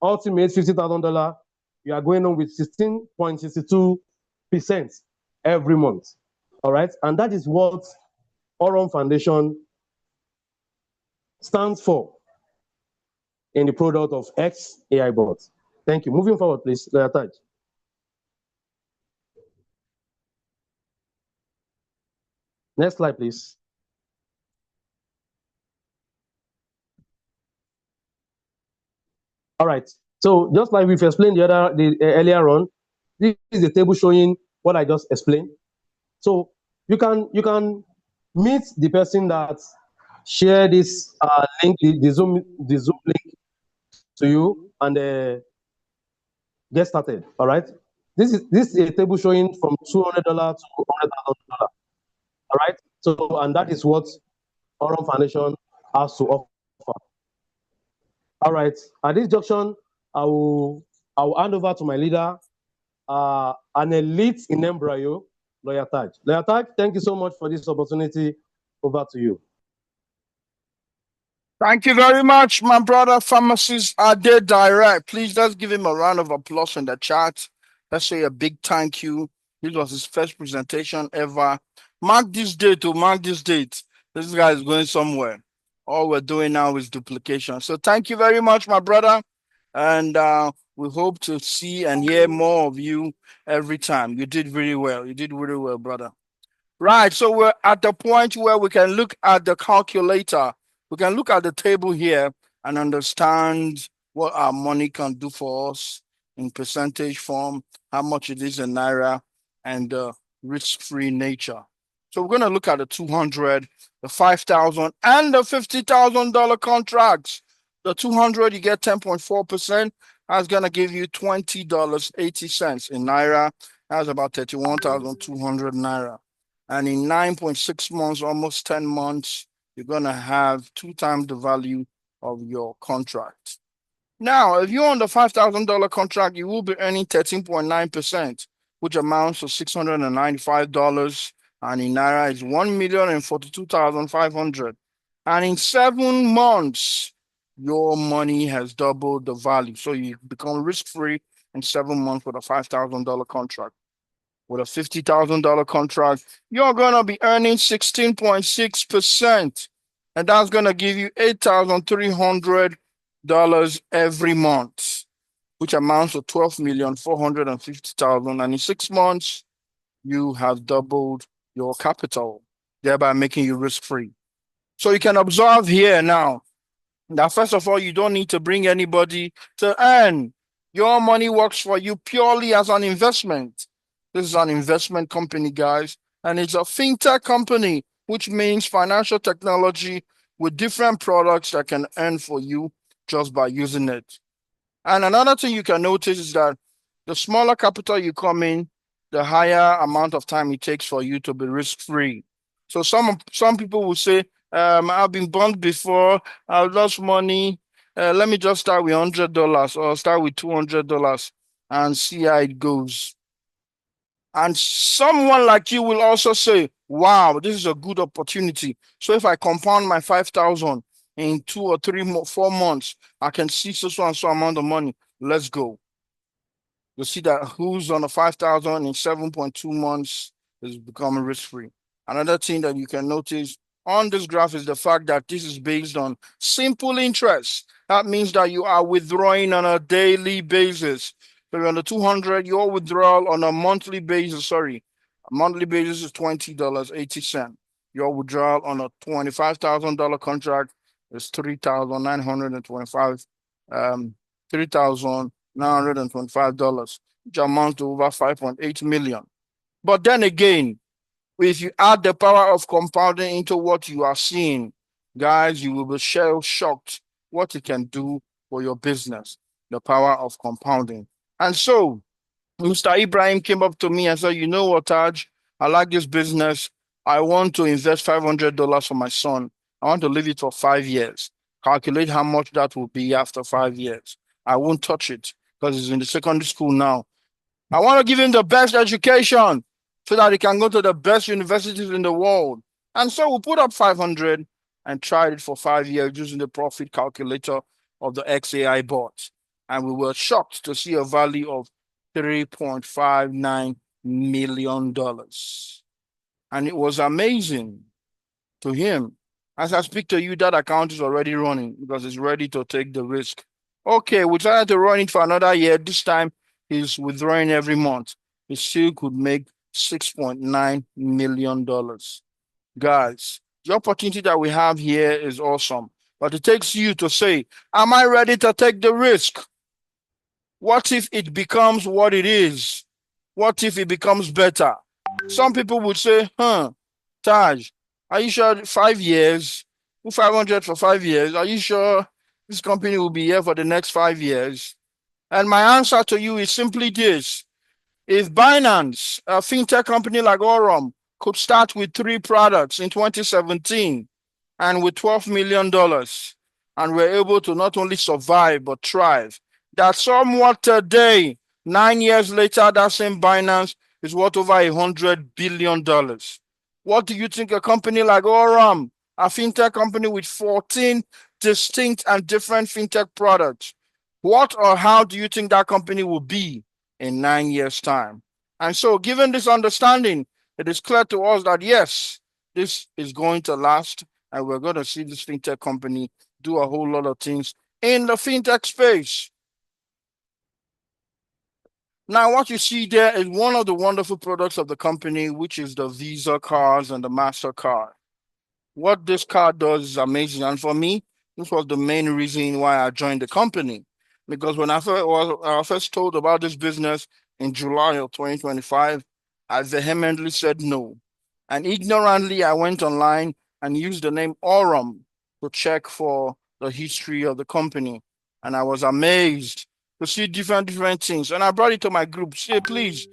ultimate $50,000, you are going on with 16.62% every month. All right. And that is what Aurum Foundation stands for in the product of XAI bot. Thank you. Moving forward, please. Next slide, please. All right. So just like we've explained earlier on, this is the table showing what I just explained. So you can meet the person that share this link, the Zoom link to you, and get started. All right. This is a table showing from $200 to $100,000. All right. So, and that is what Aurum Foundation has to offer. All right. At this junction, I will hand over to my leader, an elite in embryo, Lawyer Taj. Lawyer Taj, thank you so much for this opportunity. Over to you. Thank you very much, my brother, Pharmacist Ade Direct. Please let's give him a round of applause in the chat. Let's say a big thank you. This was his first presentation ever. Mark this date to mark this date. This guy is going somewhere. All we're doing now is duplication. So thank you very much, my brother. And we hope to see and hear more of you every time. You did really well. You did really well, brother. Right, so we're at the point where we can look at the calculator. We can look at the table here and understand what our money can do for us in percentage form, how much it is in Naira, and the risk-free nature. So we're going to look at the 200, the 5,000, and the $50,000 contracts. The 200, you get 10.4%. That's going to give you $20.80 in Naira. That's about 31,200 Naira. And in 9.6 months, almost 10 months, you're going to have 2 times the value of your contract. Now, if you're on the $5,000 contract, you will be earning 13.9%, which amounts to $695. And in Naira is 1,042,500. And in 7 months, your money has doubled the value. So you become risk-free in 7 months with a $5,000 contract. With a $50,000 contract, you're going to be earning 16.6%. And that's going to give you $8,300 every month, which amounts to $12,450,000. And in 6 months, you have doubled your capital, thereby making you risk-free. So you can observe here now that first of all, you don't need to bring anybody to earn. Your money works for you purely as an investment. This is an investment company, guys, and it's a fintech company, which means financial technology with different products that can earn for you just by using it. And another thing you can notice is that the smaller capital you come in, the higher amount of time it takes for you to be risk-free. So some people will say, I've been burned before, I've lost money. Let me just start with $100 or start with $200 and see how it goes. And someone like you will also say, wow, this is a good opportunity. So if I compound my 5,000 in 2 or 3 more, 4 months, I can see so and so amount of money. Let's go. You'll see that who's on a 5,000 in 7.2 months is becoming risk-free. Another thing that you can notice on this graph is the fact that this is based on simple interest. That means that you are withdrawing on a daily basis. So on the 200, your withdrawal on a monthly basis, a monthly basis is $20.80. Your withdrawal on a $25,000 contract is $3,925, $3,925, which amounts to over 5.8 million. But then again, if you add the power of compounding into what you are seeing, guys, you will be shell-shocked what it can do for your business, the power of compounding. And so, Mr. Ibrahim came up to me and said, you know what, Taj, I like this business. I want to invest $500 for my son. I want to leave it for 5 years. Calculate how much that will be after 5 years. I won't touch it because he's in the secondary school now. I want to give him the best education so that he can go to the best universities in the world. And so we put up 500 and tried it for 5 years using the profit calculator of the XAI bot. And we were shocked to see a value of $3.59 million. And it was amazing to him. As I speak to you, that account is already running because it's ready to take the risk. Okay, we tried to run it for another year. This time he's withdrawing every month. He still could make $6.9 million. Guys, the opportunity that we have here is awesome. But it takes you to say, am I ready to take the risk? What if it becomes what it is? What if it becomes better? Some people would say, Taj, are you sure 5 years? 500 for 5 years? Are you sure this company will be here for the next 5 years? And my answer to you is simply this. If Binance, a fintech company like Aurum, could start with 3 products in 2017 and with $12 million, and we're able to not only survive but thrive, that somewhat today 9 years later, that same Binance is worth over $100 billion. What do you think a company like Aurum, a fintech company with 14 distinct and different fintech products, what or how do you think that company will be in 9 years' time? And so, given this understanding, it is clear to us that yes, this is going to last, and we're going to see this fintech company do a whole lot of things in the fintech space. Now, what you see there is one of the wonderful products of the company, which is the Visa cards and the MasterCard. What this card does is amazing. And for me, this was the main reason why I joined the company. Because when I first told about this business in July of 2025, I vehemently said no. And ignorantly, I went online and used the name Aurum to check for the history of the company. And I was amazed to see different things. And I brought it to my group. Say, please,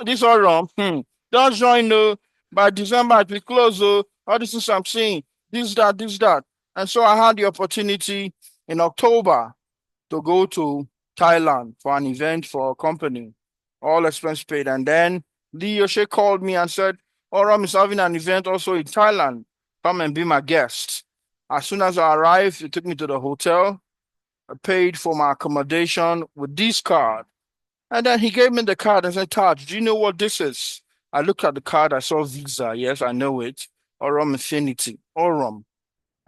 this Aurum, don't join no. By December, it will close. All this is I'm saying, this, that. And so I had the opportunity in October to go to Thailand for an event for a company, all expense paid. And then Lee Yoshe called me and said, Aurum is having an event also in Thailand. Come and be my guest. As soon as I arrived, he took me to the hotel. I paid for my accommodation with this card. And then he gave me the card and said, Taj, do you know what this is? I looked at the card, I saw Visa. Yes, I know it. Aurum Infinity. Aurum.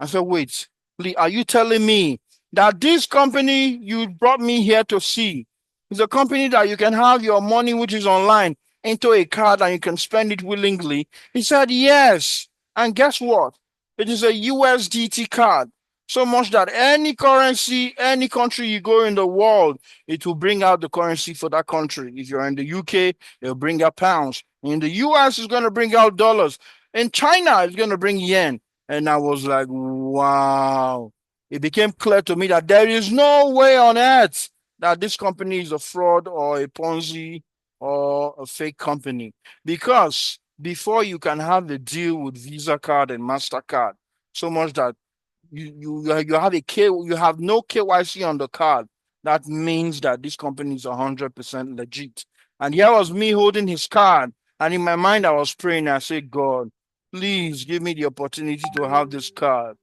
I said, wait, Lee, are you telling me that this company you brought me here to see is a company that you can have your money, which is online, into a card and you can spend it willingly? He said, yes. And guess what? It is a USDT card. So much that any currency, any country you go in the world, it will bring out the currency for that country. If you're in the UK, it'll bring out pounds. In the US, it's going to bring out dollars. In China, it's going to bring yen. And I was like, wow. It became clear to me that there is no way on earth that this company is a fraud or a Ponzi or a fake company. Because before you can have the deal with Visa card and MasterCard, so much that you have no KYC on the card. That means that this company is 100% legit. And here was me holding his card, and in my mind I was praying. I said, God, please give me the opportunity to have this card.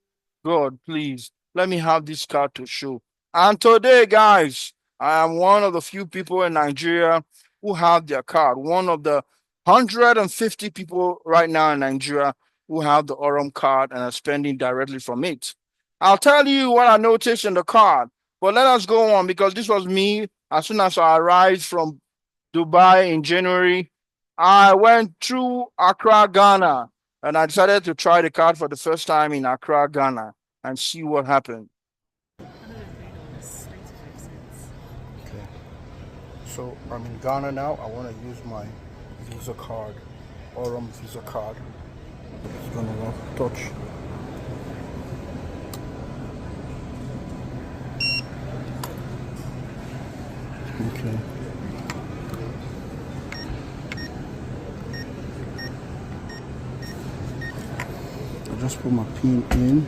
God, please let me have this card to show. And today, guys, I am one of the few people in Nigeria who have their card. One of the 150 people right now in Nigeria who have the Aurum card and are spending directly from it. I'll tell you what I noticed in the card, but let us go on because this was me as soon as I arrived from Dubai in January. I went through Accra, Ghana, and I decided to try the card for the first time in Accra, Ghana, and see what happened. Okay. So I'm in Ghana now. I want to use my Visa card, Aurum Visa card. It's gonna touch. Okay. I just put my pin in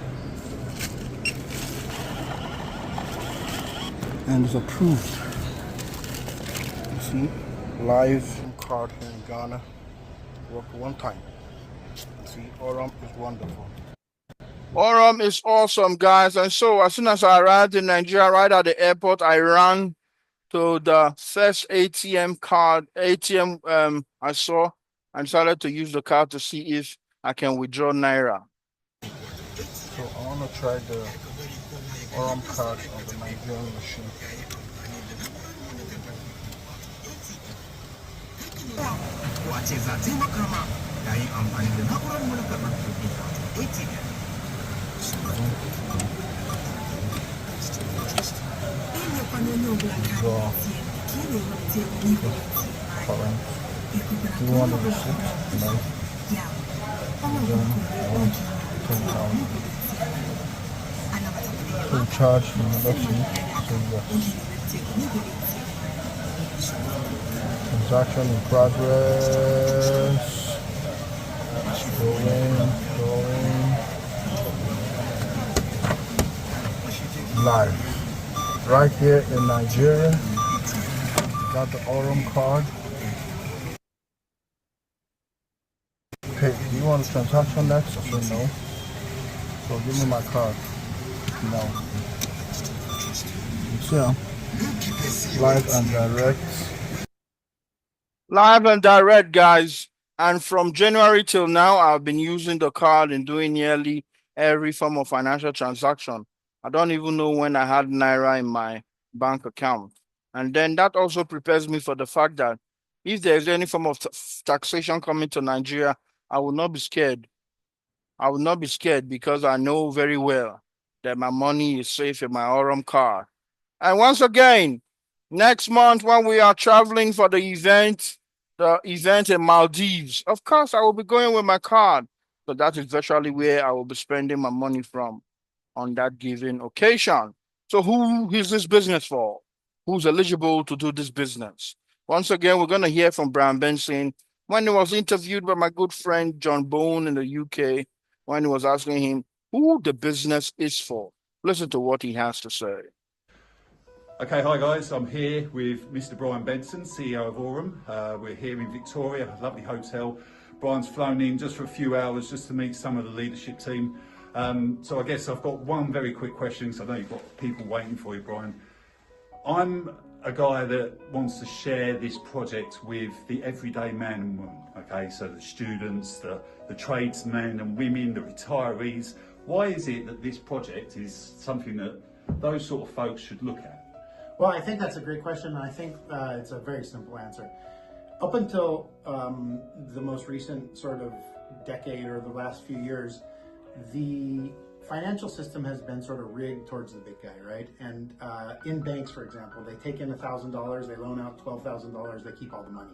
and it's approved. You see, live card here in Ghana. Work one time. See, Aurum is wonderful. Aurum is awesome, guys. And so as soon as I arrived in Nigeria, right at the airport, I ran to the first ATM I saw and decided to use the card to see if I can withdraw Naira. So I want to try the Aurum card on the Nigerian machine. Withdraw current. Do you want the receipt? No. Then I want £10. So charge the medicine. So yes. Transaction in progress. Going. Live. Right here in Nigeria. got the Aurum card. Okay, do you want a transaction next? I said no. So give me my card. No. So, live and direct. Live and direct, guys. And from January till now, I've been using the card and doing nearly every form of financial transaction. I don't even know when I had Naira in my bank account. And then that also prepares me for the fact that if there's any form of taxation coming to Nigeria, I will not be scared. I will not be scared because I know very well that my money is safe in my Aurum card. And once again, next month when we are traveling for the event in Maldives, of course I will be going with my card. So that is virtually where I will be spending my money from on that given occasion. So who is this business for? Who's eligible to do this business? Once again, we're going to hear from Brian Benson when he was interviewed by my good friend John Bone in the UK, when he was asking him who the business is for. Listen to what he has to say. Okay, hi guys, I'm here with Mr. Brian Benson, CEO of Aurum. We're here in Victoria, a lovely hotel. Brian's flown in just for a few hours just to meet some of the leadership team. So I guess I've got one very quick question, because I know you've got people waiting for you, Brian. I'm a guy that wants to share this project with the everyday man and woman, okay? So the students, the tradesmen and women, the retirees. Why is it that this project is something that those sort of folks should look at? Well, I think that's a great question, and I think it's a very simple answer. Up until the most recent sort of decade or the last few years, the financial system has been sort of rigged towards the big guy, right? And in banks, for example, they take in $1,000, they loan out $12,000, they keep all the money.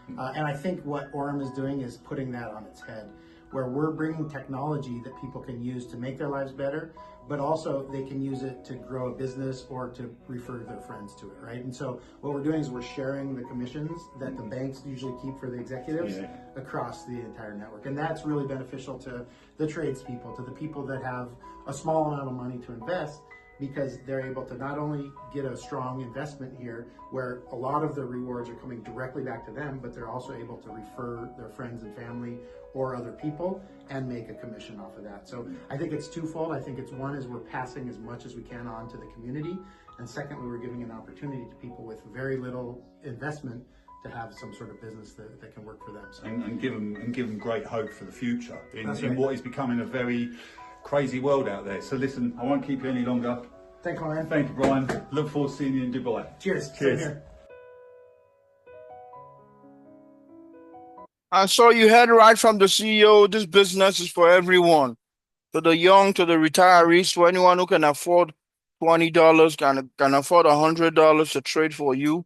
And I think what Aurum is doing is putting that on its head, where we're bringing technology that people can use to make their lives better, but also they can use it to grow a business or to refer their friends to it, right? And so what we're doing is we're sharing the commissions that the banks usually keep for the executives across the entire network. And that's really beneficial to the tradespeople, to the people that have a small amount of money to invest, because they're able to not only get a strong investment here where a lot of the rewards are coming directly back to them, but they're also able to refer their friends and family or other people and make a commission off of that. So I think it's twofold. I think it's one is we're passing as much as we can on to the community, and secondly, we're giving an opportunity to people with very little investment to have some sort of business that can work for them. So. And give them great hope for the future in right. what is becoming a very crazy world out there. So listen, I won't keep you any longer. Thanks, Ryan. Thank you, Brian. Look forward to seeing you in Dubai. Cheers. Cheers. And so you heard right from the CEO, this business is for everyone. To the young, to the retirees, to anyone who can afford $20, can afford $100 to trade for you.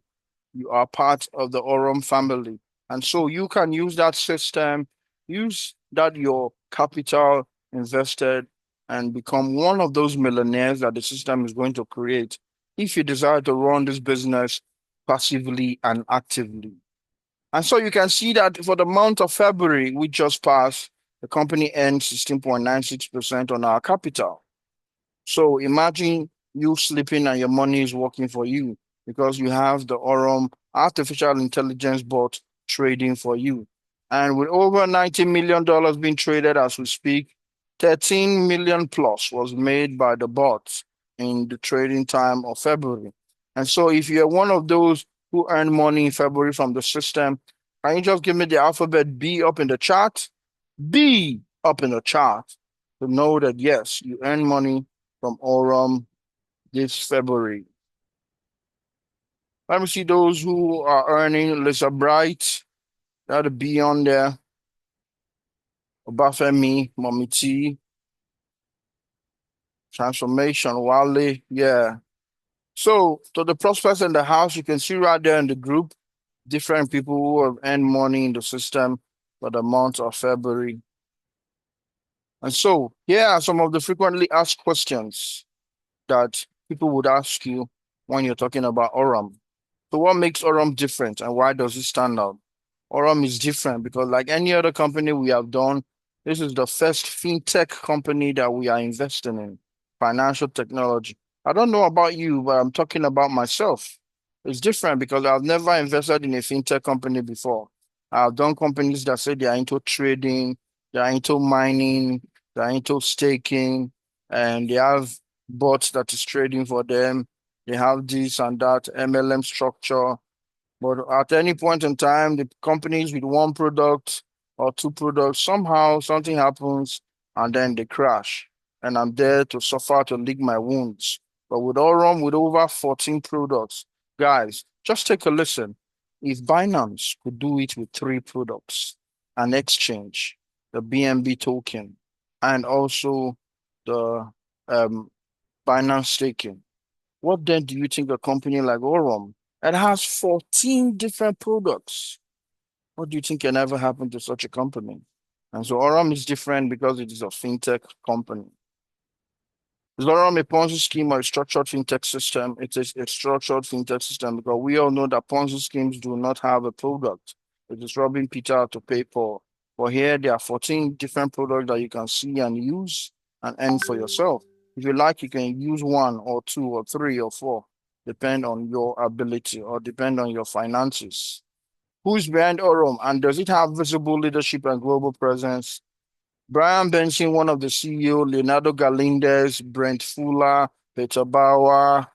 You are part of the Aurum family. And so you can use that system, use that your capital invested, and become one of those millionaires that the system is going to create if you desire to run this business passively and actively. And so you can see that for the month of February, we just passed, the company earned 16.96% on our capital. So imagine you sleeping and your money is working for you because you have the Aurum artificial intelligence bot trading for you. And with over $90 million being traded as we speak, 13 million plus was made by the bots in the trading time of February. And so if you're one of those who earned money in February from the system, can you just give me the alphabet B up in the chat? B up in the chart to know that, yes, you earn money from Aurum this February. Let me see those who are earning. Lisa Bright, that'll be on there. Obafemi, Mommy T, Transformation, Wale, yeah. So to the prospects in the house, you can see right there in the group, different people who have earned money in the system for the month of February. And so here are some of the frequently asked questions that people would ask you when you're talking about Aurum. So what makes Aurum different and why does it stand out? Aurum is different because like any other company we have done, this is the first fintech company that we are investing in, financial technology. I don't know about you, but I'm talking about myself. It's different because I've never invested in a fintech company before. I've done companies that say they are into trading, they are into mining, they are into staking, and they have bots that is trading for them. They have this and that MLM structure. But at any point in time, the companies with one product or two products, somehow something happens and then they crash. And I'm there to suffer to lick my wounds. But with Aurum, with over 14 products, guys, just take a listen. If Binance could do it with three products, an exchange, the BNB token, and also the um, Binance staking, what then do you think a company like Aurum that has 14 different products, what do you think can ever happen to such a company? And so Aurum is different because it is a fintech company. Is Aurum a Ponzi scheme or a structured fintech system? It is a structured fintech system because we all know that Ponzi schemes do not have a product. It is robbing Peter to pay Paul. But here there are 14 different products that you can see and use and earn for yourself. If you like, you can use one or two or three or four, depend on your ability or depend on your finances. Who's behind Aurum and does it have visible leadership and global presence? Brian Benson, one of the CEO, Leonardo Galindez, Brent Fuller, Peter Bauer,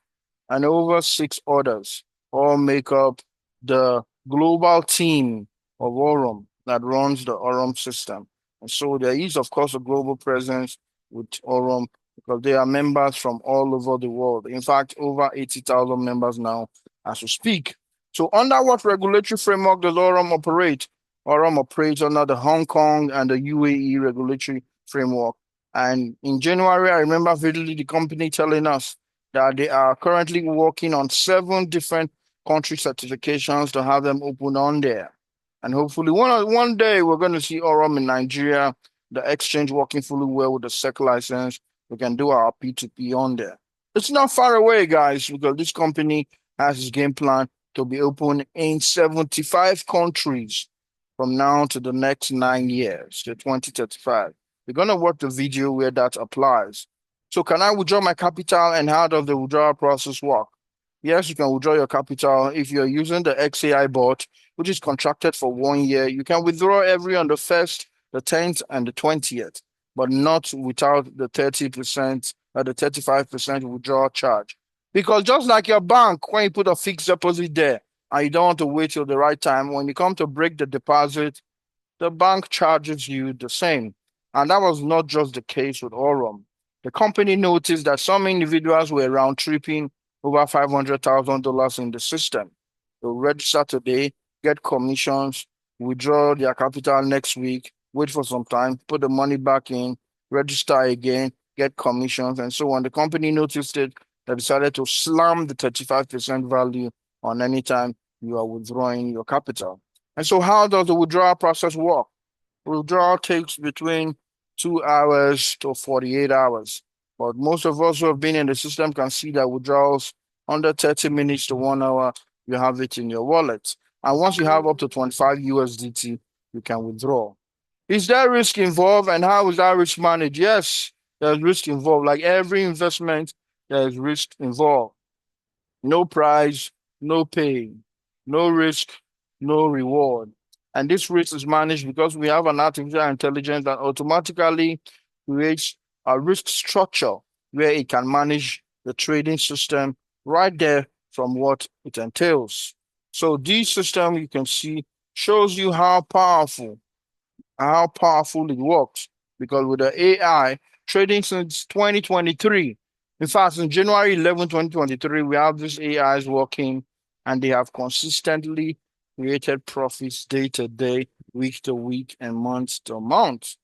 and over six others all make up the global team of Aurum that runs the Aurum system. And so there is, of course, a global presence with Aurum because they are members from all over the world. In fact, over 80,000 members now as we speak. So under what regulatory framework does Aurum operate? Aurum operates under the Hong Kong and the UAE regulatory framework. And in January, I remember vividly the company telling us that they are currently working on 7 different country certifications to have them open on there. And hopefully one day we're going to see Aurum in Nigeria, the exchange working fully well with the SEC license. We can do our P2P on there. It's not far away, guys, because this company has its game plan to be open in 75 countries from now to the next 9 years, to 2035. We're going to watch the video where that applies. So can I withdraw my capital and how does the withdrawal process work? Yes, you can withdraw your capital if you're using the XAI bot, which is contracted for 1 year. You can withdraw every on the 1st, the 10th, and the 20th, but not without the 30% or the 35% withdrawal charge. Because just like your bank, when you put a fixed deposit there and you don't want to wait till the right time, when you come to break the deposit, the bank charges you the same. And that was not just the case with Aurum. The company noticed that some individuals were round tripping over $500,000 in the system. They register today, get commissions, withdraw their capital next week, wait for some time, put the money back in, register again, get commissions, and so on. The company noticed it. They decided to slam the 35% value on any time you are withdrawing your capital. And so how does the withdrawal process work? Withdrawal takes between 2 hours to 48 hours. But most of us who have been in the system can see that withdrawals under 30 minutes to 1 hour, you have it in your wallet. And once you have up to 25 USDT, you can withdraw. Is there risk involved and how is that risk managed? Yes, there's risk involved. Like every investment, there's risk involved. No prize, no pay, no risk, no reward. And this risk is managed because we have an artificial intelligence that automatically creates a risk structure where it can manage the trading system right there from what it entails. So this system you can see shows you how powerful it works. Because with the AI, trading since 2023, in fact, in January 11, 2023, we have these AIs working and they have consistently created profits day to day, week to week, and month to month.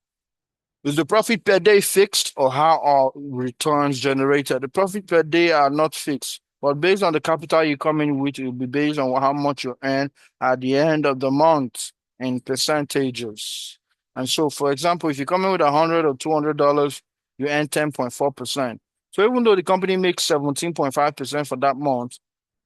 Is the profit per day fixed or how are returns generated? The profit per day are not fixed, but based on the capital you come in with, it will be based on how much you earn at the end of the month in percentages. And so, for example, if you come in with $100 or $200, you earn 10.4%. So even though the company makes 17.5% for that month,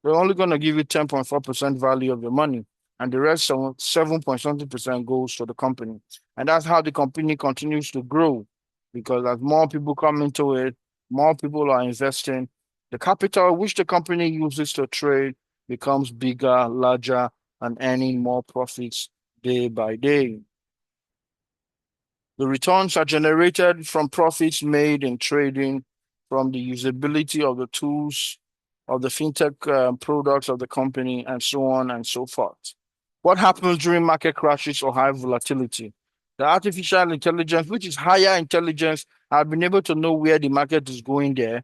they're only going to give you 10.4% value of your money. And the rest, 7 point something percent goes to the company. And that's how the company continues to grow. Because as more people come into it, more people are investing. The capital which the company uses to trade becomes bigger, larger, and earning more profits day by day. The returns are generated from profits made in trading, from the usability of the tools, of the fintech products of the company, and so on and so forth. What happens during market crashes or high volatility? The artificial intelligence, which is higher intelligence, have been able to know where the market is going there,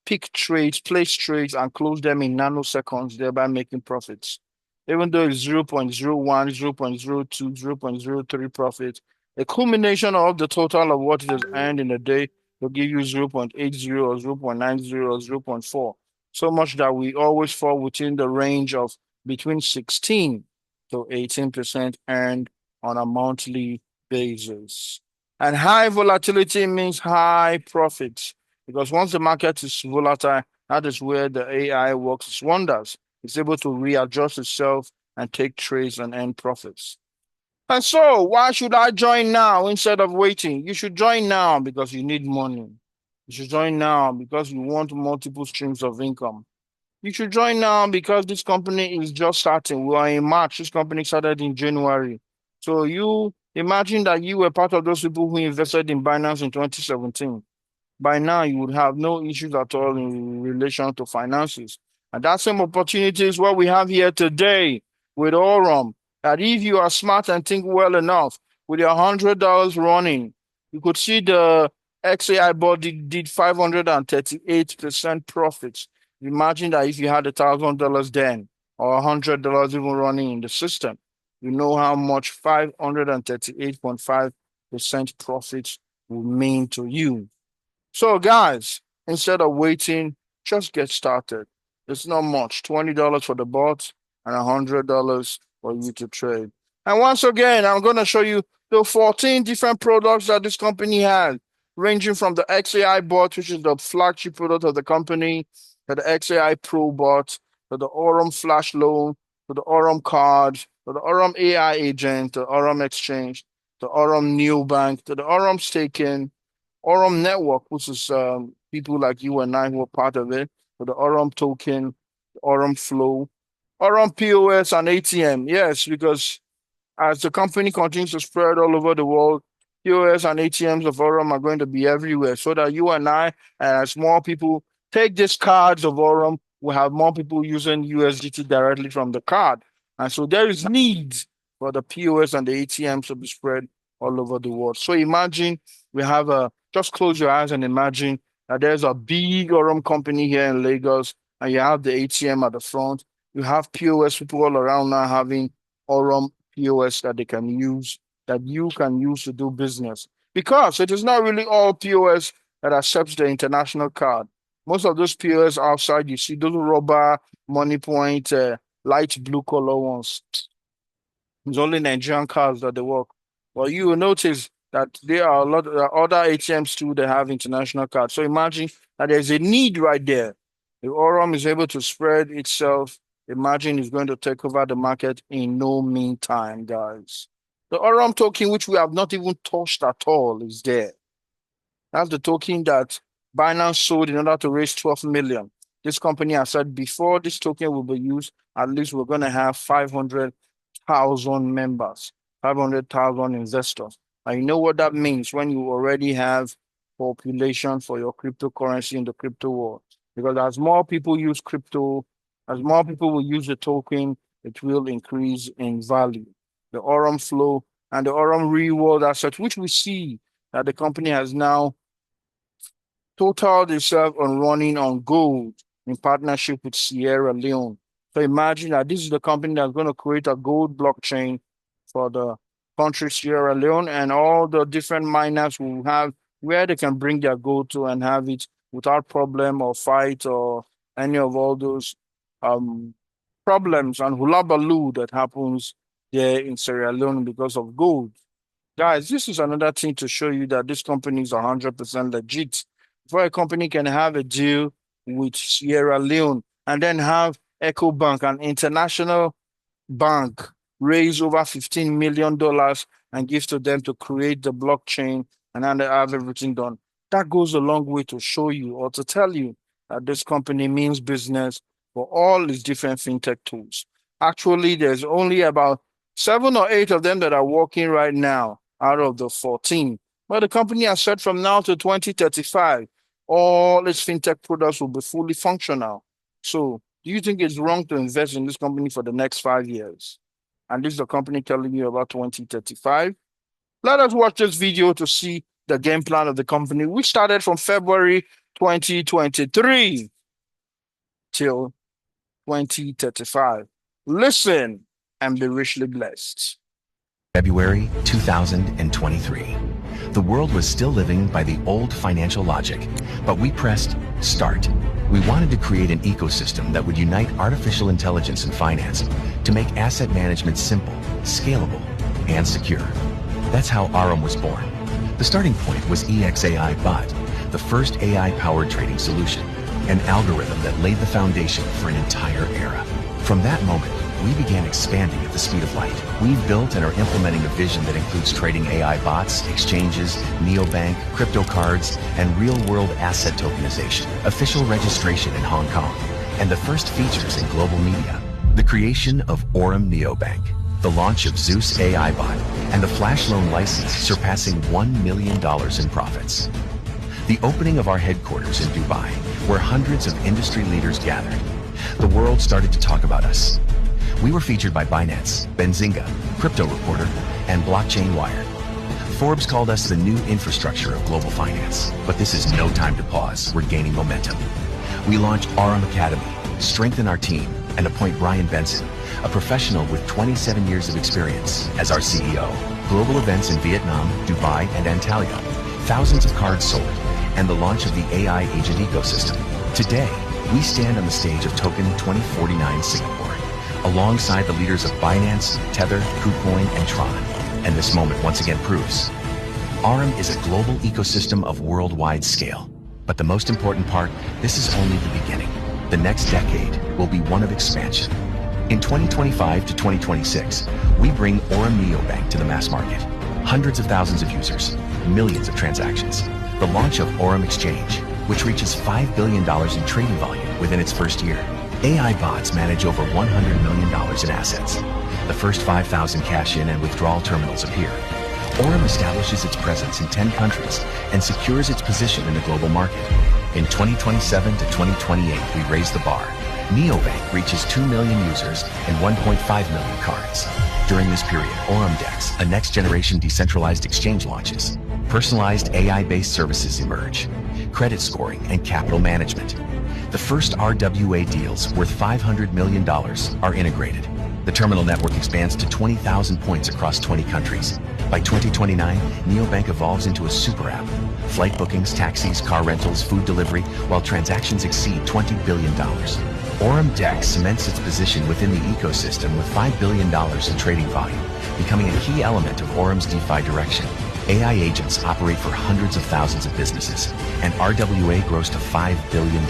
pick trades, place trades, and close them in nanoseconds, thereby making profits. Even though it's 0.01, 0.02, 0.03 profit, a culmination of the total of what it has earned in a day will give you 0.80 or 0.90 or 0.4. So much that we always fall within the range of between 16 to 18% earned on a monthly basis. And high volatility means high profits, because once the market is volatile, that is where the AI works its wonders. It's able to readjust itself and take trades and earn profits. And so, why should I join now instead of waiting? You should join now because you need money. You should join now because you want multiple streams of income. You should join now because this company is just starting. We are in March. This company started in January. So you imagine that you were part of those people who invested in Binance in 2017. By now you would have no issues at all in relation to finances. And that same opportunity is what we have here today with Aurum. That if you are smart and think well enough, with your $100 running, you could see the XAI body did 538% profits. Imagine that if you had $1,000 then, or $100 even running in the system, you know how much 538.5% profits will mean to you. So, guys, instead of waiting, just get started. It's not much, $20 for the bot and $100 for you to trade. And once again, I'm going to show you the 14 different products that this company has, ranging from the XAI bot, which is the flagship product of the company, to the XAI Pro bot, to the Aurum Flash Loan, to the Aurum Card, to the Aurum AI Agent, the Aurum Exchange, the Aurum Neobank, to the Aurum Staking, Aurum Network, which is people like you and I who are part of it, for the Aurum token, the Aurum Flow, Aurum POS and ATM. Yes, because as the company continues to spread all over the world, POS and ATMs of Aurum are going to be everywhere, so that you and I, as more people take these cards of Aurum, we'll have more people using USDT directly from the card. And so there is need for the POS and the ATMs to be spread all over the world. So imagine we have just close your eyes and imagine that there's a big Aurum company here in Lagos, and you have the ATM at the front. You have POS people all around now having Aurum POS that they can use, that you can use to do business. Because it is not really all POS that accepts the international card. Most of those POS outside, you see those rubber, money point, light blue color ones. It's only Nigerian cards that they work. Well, you will notice that there are a lot of other ATMs too that have international cards. So imagine that there's a need right there. If Aurum is able to spread itself, imagine it's going to take over the market in no mean time, guys. The Aurum token, which we have not even touched at all, is there. That's the token that Binance sold in order to raise 12 million. This company has said before this token will be used, at least we're going to have 500,000 members, 500,000 investors. And you know what that means when you already have population for your cryptocurrency in the crypto world. Because as more people use crypto, as more people will use the token, it will increase in value. The Aurum flow and the Aurum reward asset, which we see that the company has now totaled itself on running on gold in partnership with Sierra Leone. So imagine that this is the company that's going to create a gold blockchain for the country Sierra Leone, and all the different miners will have where they can bring their gold to and have it without problem or fight or any of all those problems and hula baloo that happens there in Sierra Leone because of gold. Guys, this is another thing to show you that this company is 100% legit. Before a company can have a deal with Sierra Leone and then have EcoBank, an international bank, raise over $15 million and give to them to create the blockchain and then they have everything done. That goes a long way to show you or to tell you that this company means business for all its different fintech tools. Actually, there's only about 7 or 8 of them that are working right now out of the 14. But the company has said from now to 2035, all its fintech products will be fully functional. So, do you think it's wrong to invest in this company for the next 5 years? And this is the company telling you about 2035. Let us watch this video to see the game plan of the company, which started from February 2023 till 2035. Listen and be richly blessed. February 2023. The world was still living by the old financial logic, but we pressed start. We wanted to create an ecosystem that would unite artificial intelligence and finance to make asset management simple, scalable, and secure. That's how Aurum was born. The starting point was EXAI Bot, the first AI-powered trading solution, an algorithm that laid the foundation for an entire era. From that moment, we began expanding at the speed of light. We've built and are implementing a vision that includes trading AI bots, exchanges, neobank, crypto cards, and real-world asset tokenization, official registration in Hong Kong, and the first features in global media. The creation of Aurum Neobank, the launch of Zeus AI Bot, and the flash loan license surpassing $1 million in profits. The opening of our headquarters in Dubai, where hundreds of industry leaders gathered. The world started to talk about us. We were featured by Binance, Benzinga, Crypto Reporter, and Blockchain Wire. Forbes called us the new infrastructure of global finance. But this is no time to pause. We're gaining momentum. We launched Aurum Academy, strengthen our team, and appoint Brian Benson, a professional with 27 years of experience, as our CEO. Global events in Vietnam, Dubai, and Antalya. Thousands of cards sold, and the launch of the AI agent ecosystem. Today, we stand on the stage of Token 2049 Singapore, alongside the leaders of Binance, Tether, KuCoin, and Tron. And this moment once again proves Aurum is a global ecosystem of worldwide scale. But the most important part, this is only the beginning. The next decade will be one of expansion. In 2025 to 2026, we bring Aurum Neobank to the mass market. Hundreds of thousands of users, millions of transactions. The launch of Aurum Exchange, which reaches $5 billion in trading volume within its first year. AI bots manage over $100 million in assets. The first 5,000 cash-in and withdrawal terminals appear. Aurum establishes its presence in 10 countries and secures its position in the global market. In 2027 to 2028, we raise the bar. Neobank reaches 2 million users and 1.5 million cards. During this period, Aurum Dex, a next-generation decentralized exchange, launches. Personalized AI-based services emerge. Credit scoring and capital management. The first RWA deals worth $500 million are integrated. The terminal network expands to 20,000 points across 20 countries. By 2029, Neobank evolves into a super app. Flight bookings, taxis, car rentals, food delivery, while transactions exceed $20 billion. Aurum Dex cements its position within the ecosystem with $5 billion in trading volume, becoming a key element of Aurum's DeFi direction. AI agents operate for hundreds of thousands of businesses, and RWA grows to $5 billion.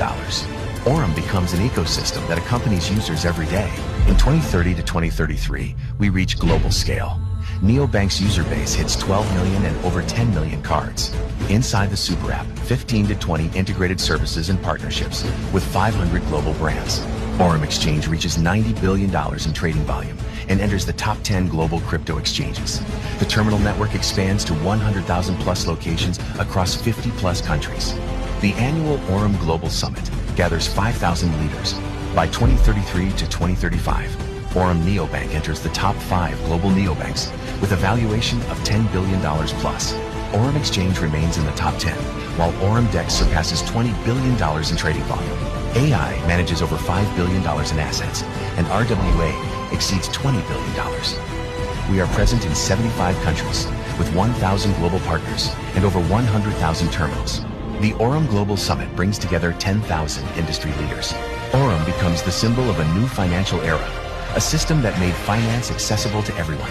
Aurum becomes an ecosystem that accompanies users every day. In 2030 to 2033, we reach global scale. Neobank's user base hits 12 million and over 10 million cards. Inside the super app, 15 to 20 integrated services and partnerships with 500 global brands. Aurum Exchange reaches $90 billion in trading volume and enters the top 10 global crypto exchanges. The terminal network expands to 100,000 plus locations across 50 plus countries. The annual Aurum Global Summit gathers 5,000 leaders. By 2033 to 2035, Aurum Neobank enters the top 5 global neobanks with a valuation of $10 billion plus. Aurum Exchange remains in the top 10, while Aurum Dex surpasses $20 billion in trading volume. AI manages over $5 billion in assets, and RWA exceeds $20 billion. We are present in 75 countries, with 1,000 global partners and over 100,000 terminals. The Aurum Global Summit brings together 10,000 industry leaders. Aurum becomes the symbol of a new financial era, a system that made finance accessible to everyone,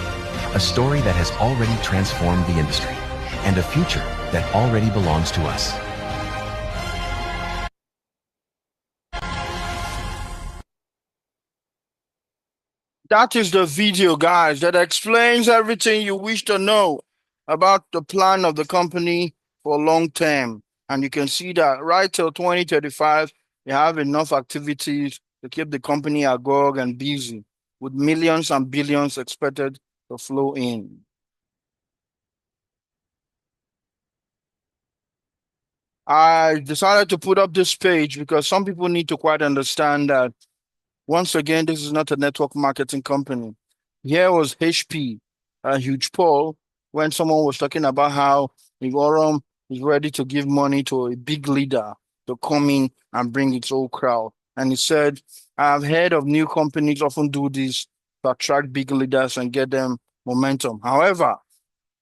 a story that has already transformed the industry, and a future that already belongs to us. That is the video, guys, that explains everything you wish to know about the plan of the company for long term. And you can see that right till 2035, you have enough activities to keep the company agog and busy, with millions and billions expected to flow in. I decided to put up this page because some people need to quite understand that, once again, this is not a network marketing company. Here was HP, a huge poll, when someone was talking about how Aurum is ready to give money to a big leader to come in and bring its whole crowd. And he said, I've heard of new companies often do this to attract big leaders and get them momentum. However,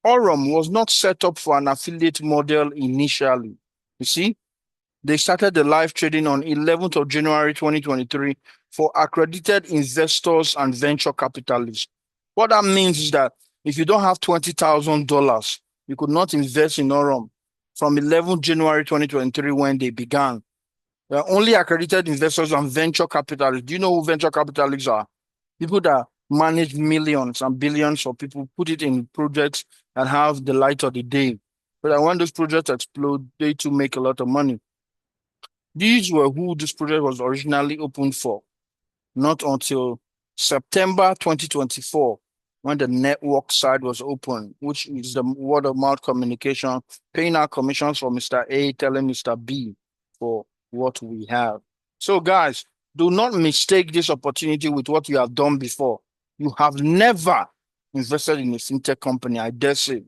Aurum was not set up for an affiliate model initially. You see, they started the live trading on 11th of January 2023 for accredited investors and venture capitalists. What that means is that if you don't have $20,000, you could not invest in Aurum from 11th January 2023 when they began. There are only accredited investors and venture capitalists. Do you know who venture capitalists are? People that manage millions and billions of people, put it in projects that have the light of the day. But when those projects explode, they too make a lot of money. These were who this project was originally opened for, not until September 2024, when the network side was open, which is the word of mouth communication, paying out commissions for Mr. A, telling Mr. B for what we have. So, guys, do not mistake this opportunity with what you have done before. You have never invested in a fintech company, I dare say.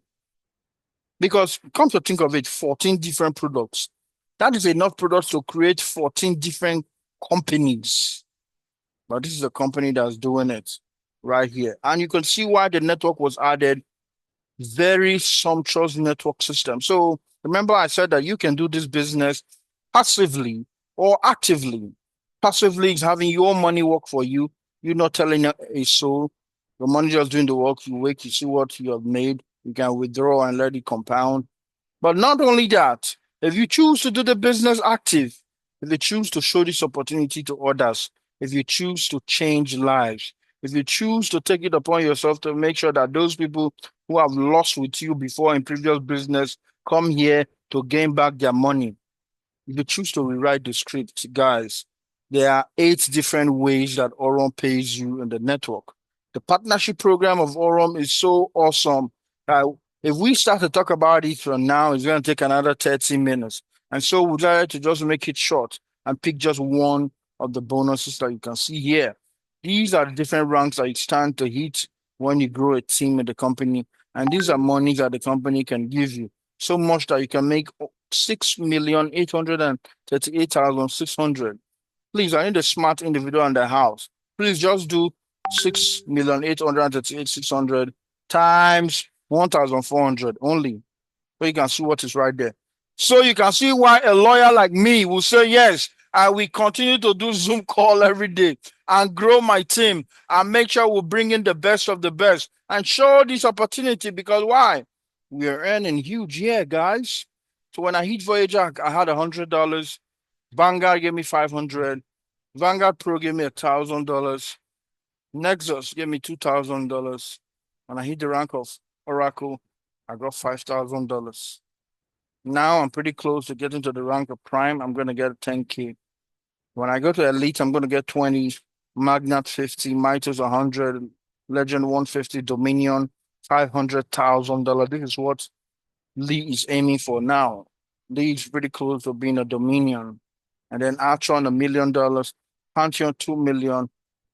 Because come to think of it, 14 different products. That is enough products to create 14 different companies. But this is a company that's doing it right here. And you can see why the network was added. Very sumptuous network system. So remember I said that you can do this business passively or actively. Passively is having your money work for you. You're not telling a soul. Your money just doing the work. You wait, you see what you have made. You can withdraw and let it compound. But not only that, if you choose to do the business active, if you choose to show this opportunity to others, if you choose to change lives, if you choose to take it upon yourself to make sure that those people who have lost with you before in previous business come here to gain back their money, if you choose to rewrite the script, guys, there are 8 different ways that Aurum pays you in the network. The partnership program of Aurum is so awesome. If we start to talk about it from now, it's going to take another 30 minutes. And so we decided to just make it short and pick just one of the bonuses that you can see here. These are the different ranks that you stand to hit when you grow a team in the company. And these are monies that the company can give you. So much that you can make 6,838,600. Please, I need a smart individual in the house. Please just do 6,838,600 times 1,400 only. So you can see what is right there. So you can see why a lawyer like me will say, yes, I will continue to do Zoom call every day and grow my team and make sure we bring in the best of the best and show this opportunity, because why? We are earning huge here, guys. So when I hit Voyager, I had $100. Vanguard gave me 500. Vanguard Pro gave me $1,000. Nexus gave me $2,000. When I hit the rank of Oracle, I got $5,000. Now I'm pretty close to getting to the rank of Prime. I'm going to get 10K. When I go to Elite, I'm going to get 20. Magnat 50, Mitos 100, Legend 150, Dominion $500,000. This is what Lee is aiming for now. Lee is pretty close to being a Dominion. And then Atron $1 million, Pantheon 2 million,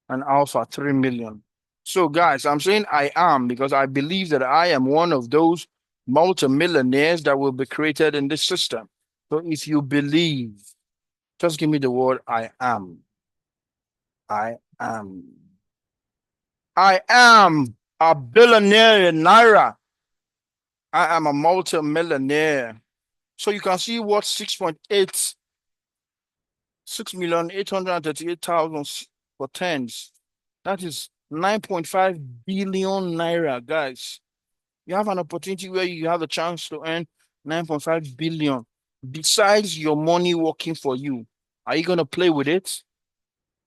and Alpha 3 million. So guys, I'm saying I am because I believe that I am one of those multimillionaires that will be created in this system. So if you believe, just give me the word I am. I am. I am a billionaire in Naira. I am a multimillionaire. So you can see what 6,838,000 for tens. That is 9.5 billion Naira, guys. You have an opportunity where you have a chance to earn 9.5 billion besides your money working for you. Are you going to play with it?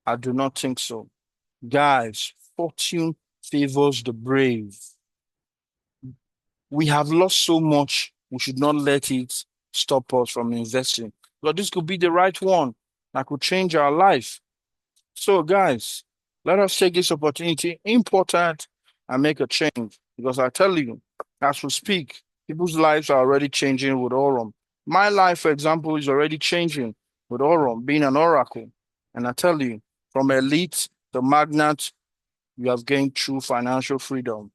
I do not think so. Guys, fortune favors the brave. We have lost so much. We should not let it stop us from investing. But this could be the right one that could change our life. So, guys, let us take this opportunity, important, and make a change. Because I tell you, as we speak, people's lives are already changing with Aurum. My life, for example, is already changing with Aurum, being an oracle. And I tell you, from elite to magnate, you have gained true financial freedom.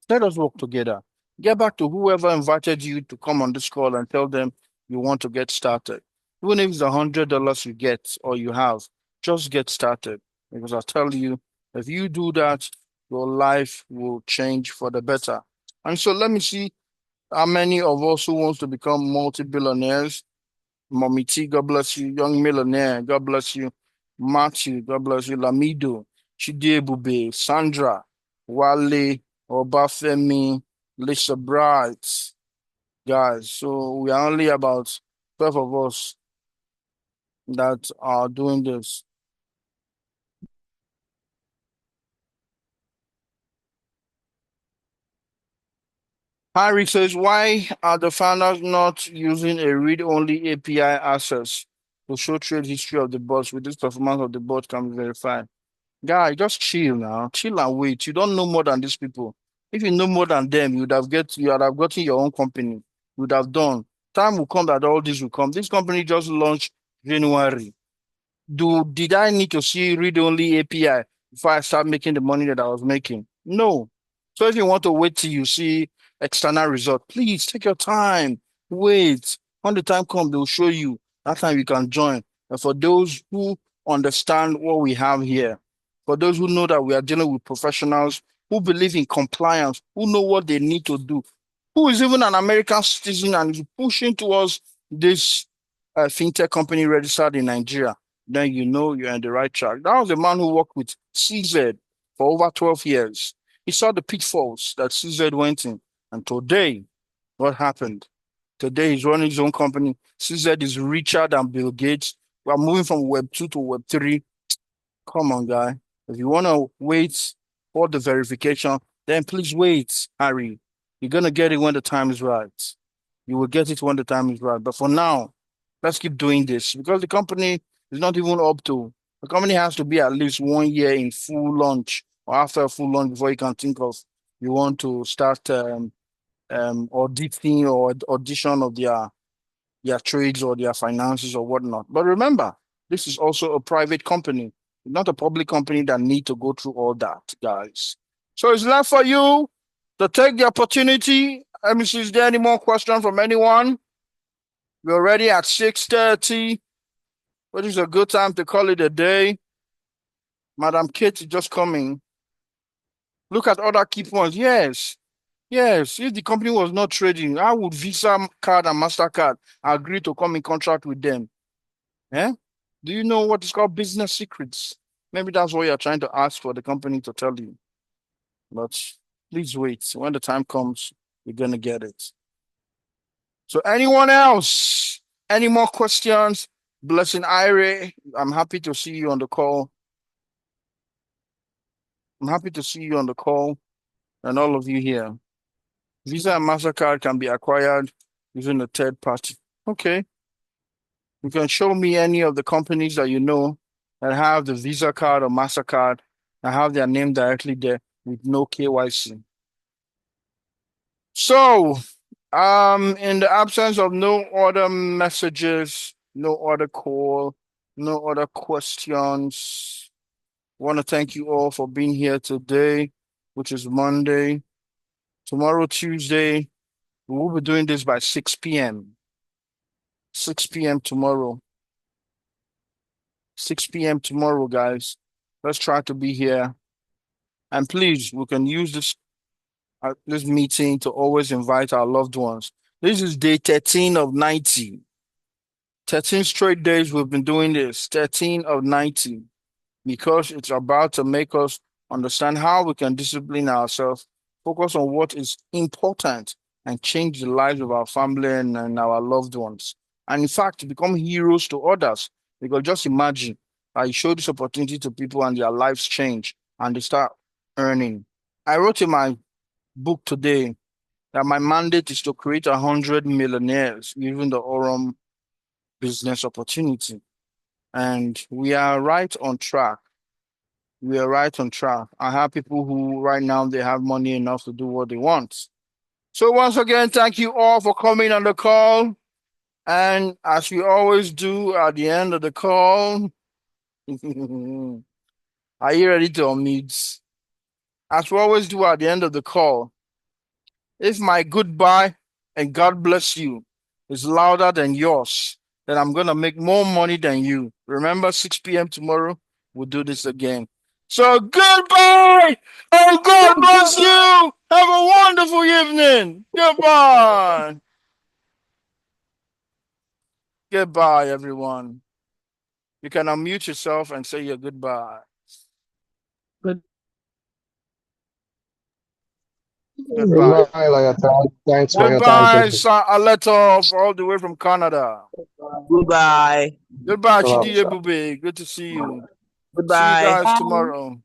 Let us work together. Get back to whoever invited you to come on this call and tell them you want to get started. Even if it's $100 you get or you have, just get started. Because I tell you, if you do that, your life will change for the better. And so let me see how many of us who wants to become multi-billionaires. Mommy T, God bless you. Young millionaire, God bless you. Matthew, God bless you. Lamido, Chidebube, Sandra, Wale, Obafemi, Lisa Bright, guys. So we are only about 12 of us that are doing this. Harry says, why are the founders not using a read-only API access to show trade history of the bots? With this performance of the bot can be verified. Guy, just chill now. Chill and wait. You don't know more than these people. If you know more than them, you would have gotten your own company. You would have done. Time will come that all this will come. This company just launched January. Did I need to see read only API before I start making the money that I was making? No. So if you want to wait till you see external result, please take your time. Wait. When the time comes, they'll show you. That time you can join. And for those who understand what we have here, for those who know that we are dealing with professionals who believe in compliance, who know what they need to do, who is even an American citizen and is pushing towards this fintech company registered in Nigeria, then you know you're on the right track. That was a man who worked with CZ for over 12 years. He saw the pitfalls that CZ went in. And today, what happened? Today, he's running his own company. CZ is richer than Bill Gates. We are moving from Web 2 to Web 3. Come on, guy. If you want to wait for the verification, then please wait, Harry. You're going to get it when the time is right. You will get it when the time is right. But for now, let's keep doing this because the company is not even up to. The company has to be at least 1 year in full launch or after a full launch before you can think of you want to start auditing or audition of their trades or their finances or whatnot. But remember, this is also a private company, not a public company that need to go through all that, guys. So it's left for you to take the opportunity. Let me see, is there any more question from anyone? We're already at 6:30, which is a good time to call it a day. Madam Kate is just coming. Look at other key points. Yes. Yes, if the company was not trading, how would Visa card and MasterCard agree to come in contract with them? Eh? Do you know what is called business secrets? Maybe that's what you're trying to ask for the company to tell you. But please wait. When the time comes, you're going to get it. So anyone else? Any more questions? Blessing Ire, I'm happy to see you on the call. I'm happy to see you on the call and all of you here. Visa and MasterCard can be acquired using a third party. Okay. You can show me any of the companies that you know that have the Visa card or MasterCard and have their name directly there with no KYC. So, in the absence of no other messages, no other call, no other questions, I want to thank you all for being here today, which is Monday. Tomorrow, Tuesday, we will be doing this by 6 p.m. 6 p.m. tomorrow. 6 p.m. tomorrow, guys. Let's try to be here. And please, we can use this meeting to always invite our loved ones. This is day 13 of 90. 13 straight days we've been doing this. 13 of 90. Because it's about to make us understand how we can discipline ourselves, focus on what is important, and change the lives of our family and our loved ones. And in fact, become heroes to others. Because just imagine, I show this opportunity to people and their lives change and they start earning. I wrote in my book today that my mandate is to create 100 millionaires using the Aurum business opportunity. and we are right on track. We are right on track. I have people who right now they have money enough to do what they want. So once again, thank you all for coming on the call. And as we always do at the end of the call, are you ready to unmute? As we always do at the end of the call, if my goodbye and God bless you is louder than yours, then I'm going to make more money than you. Remember, 6 p.m. tomorrow, we'll do this again. So goodbye and God bless you. Have a wonderful evening. Goodbye. Goodbye, everyone. You can unmute yourself and say your goodbye. Goodbye. Goodbye, Lawyer Tom. Thanks for your time Goodbye, today. Sir Aletov, all the way from Canada. Goodbye. Goodbye, Shalom, Chidi sir. Ebube. Good to see you. See you Goodbye. guys tomorrow.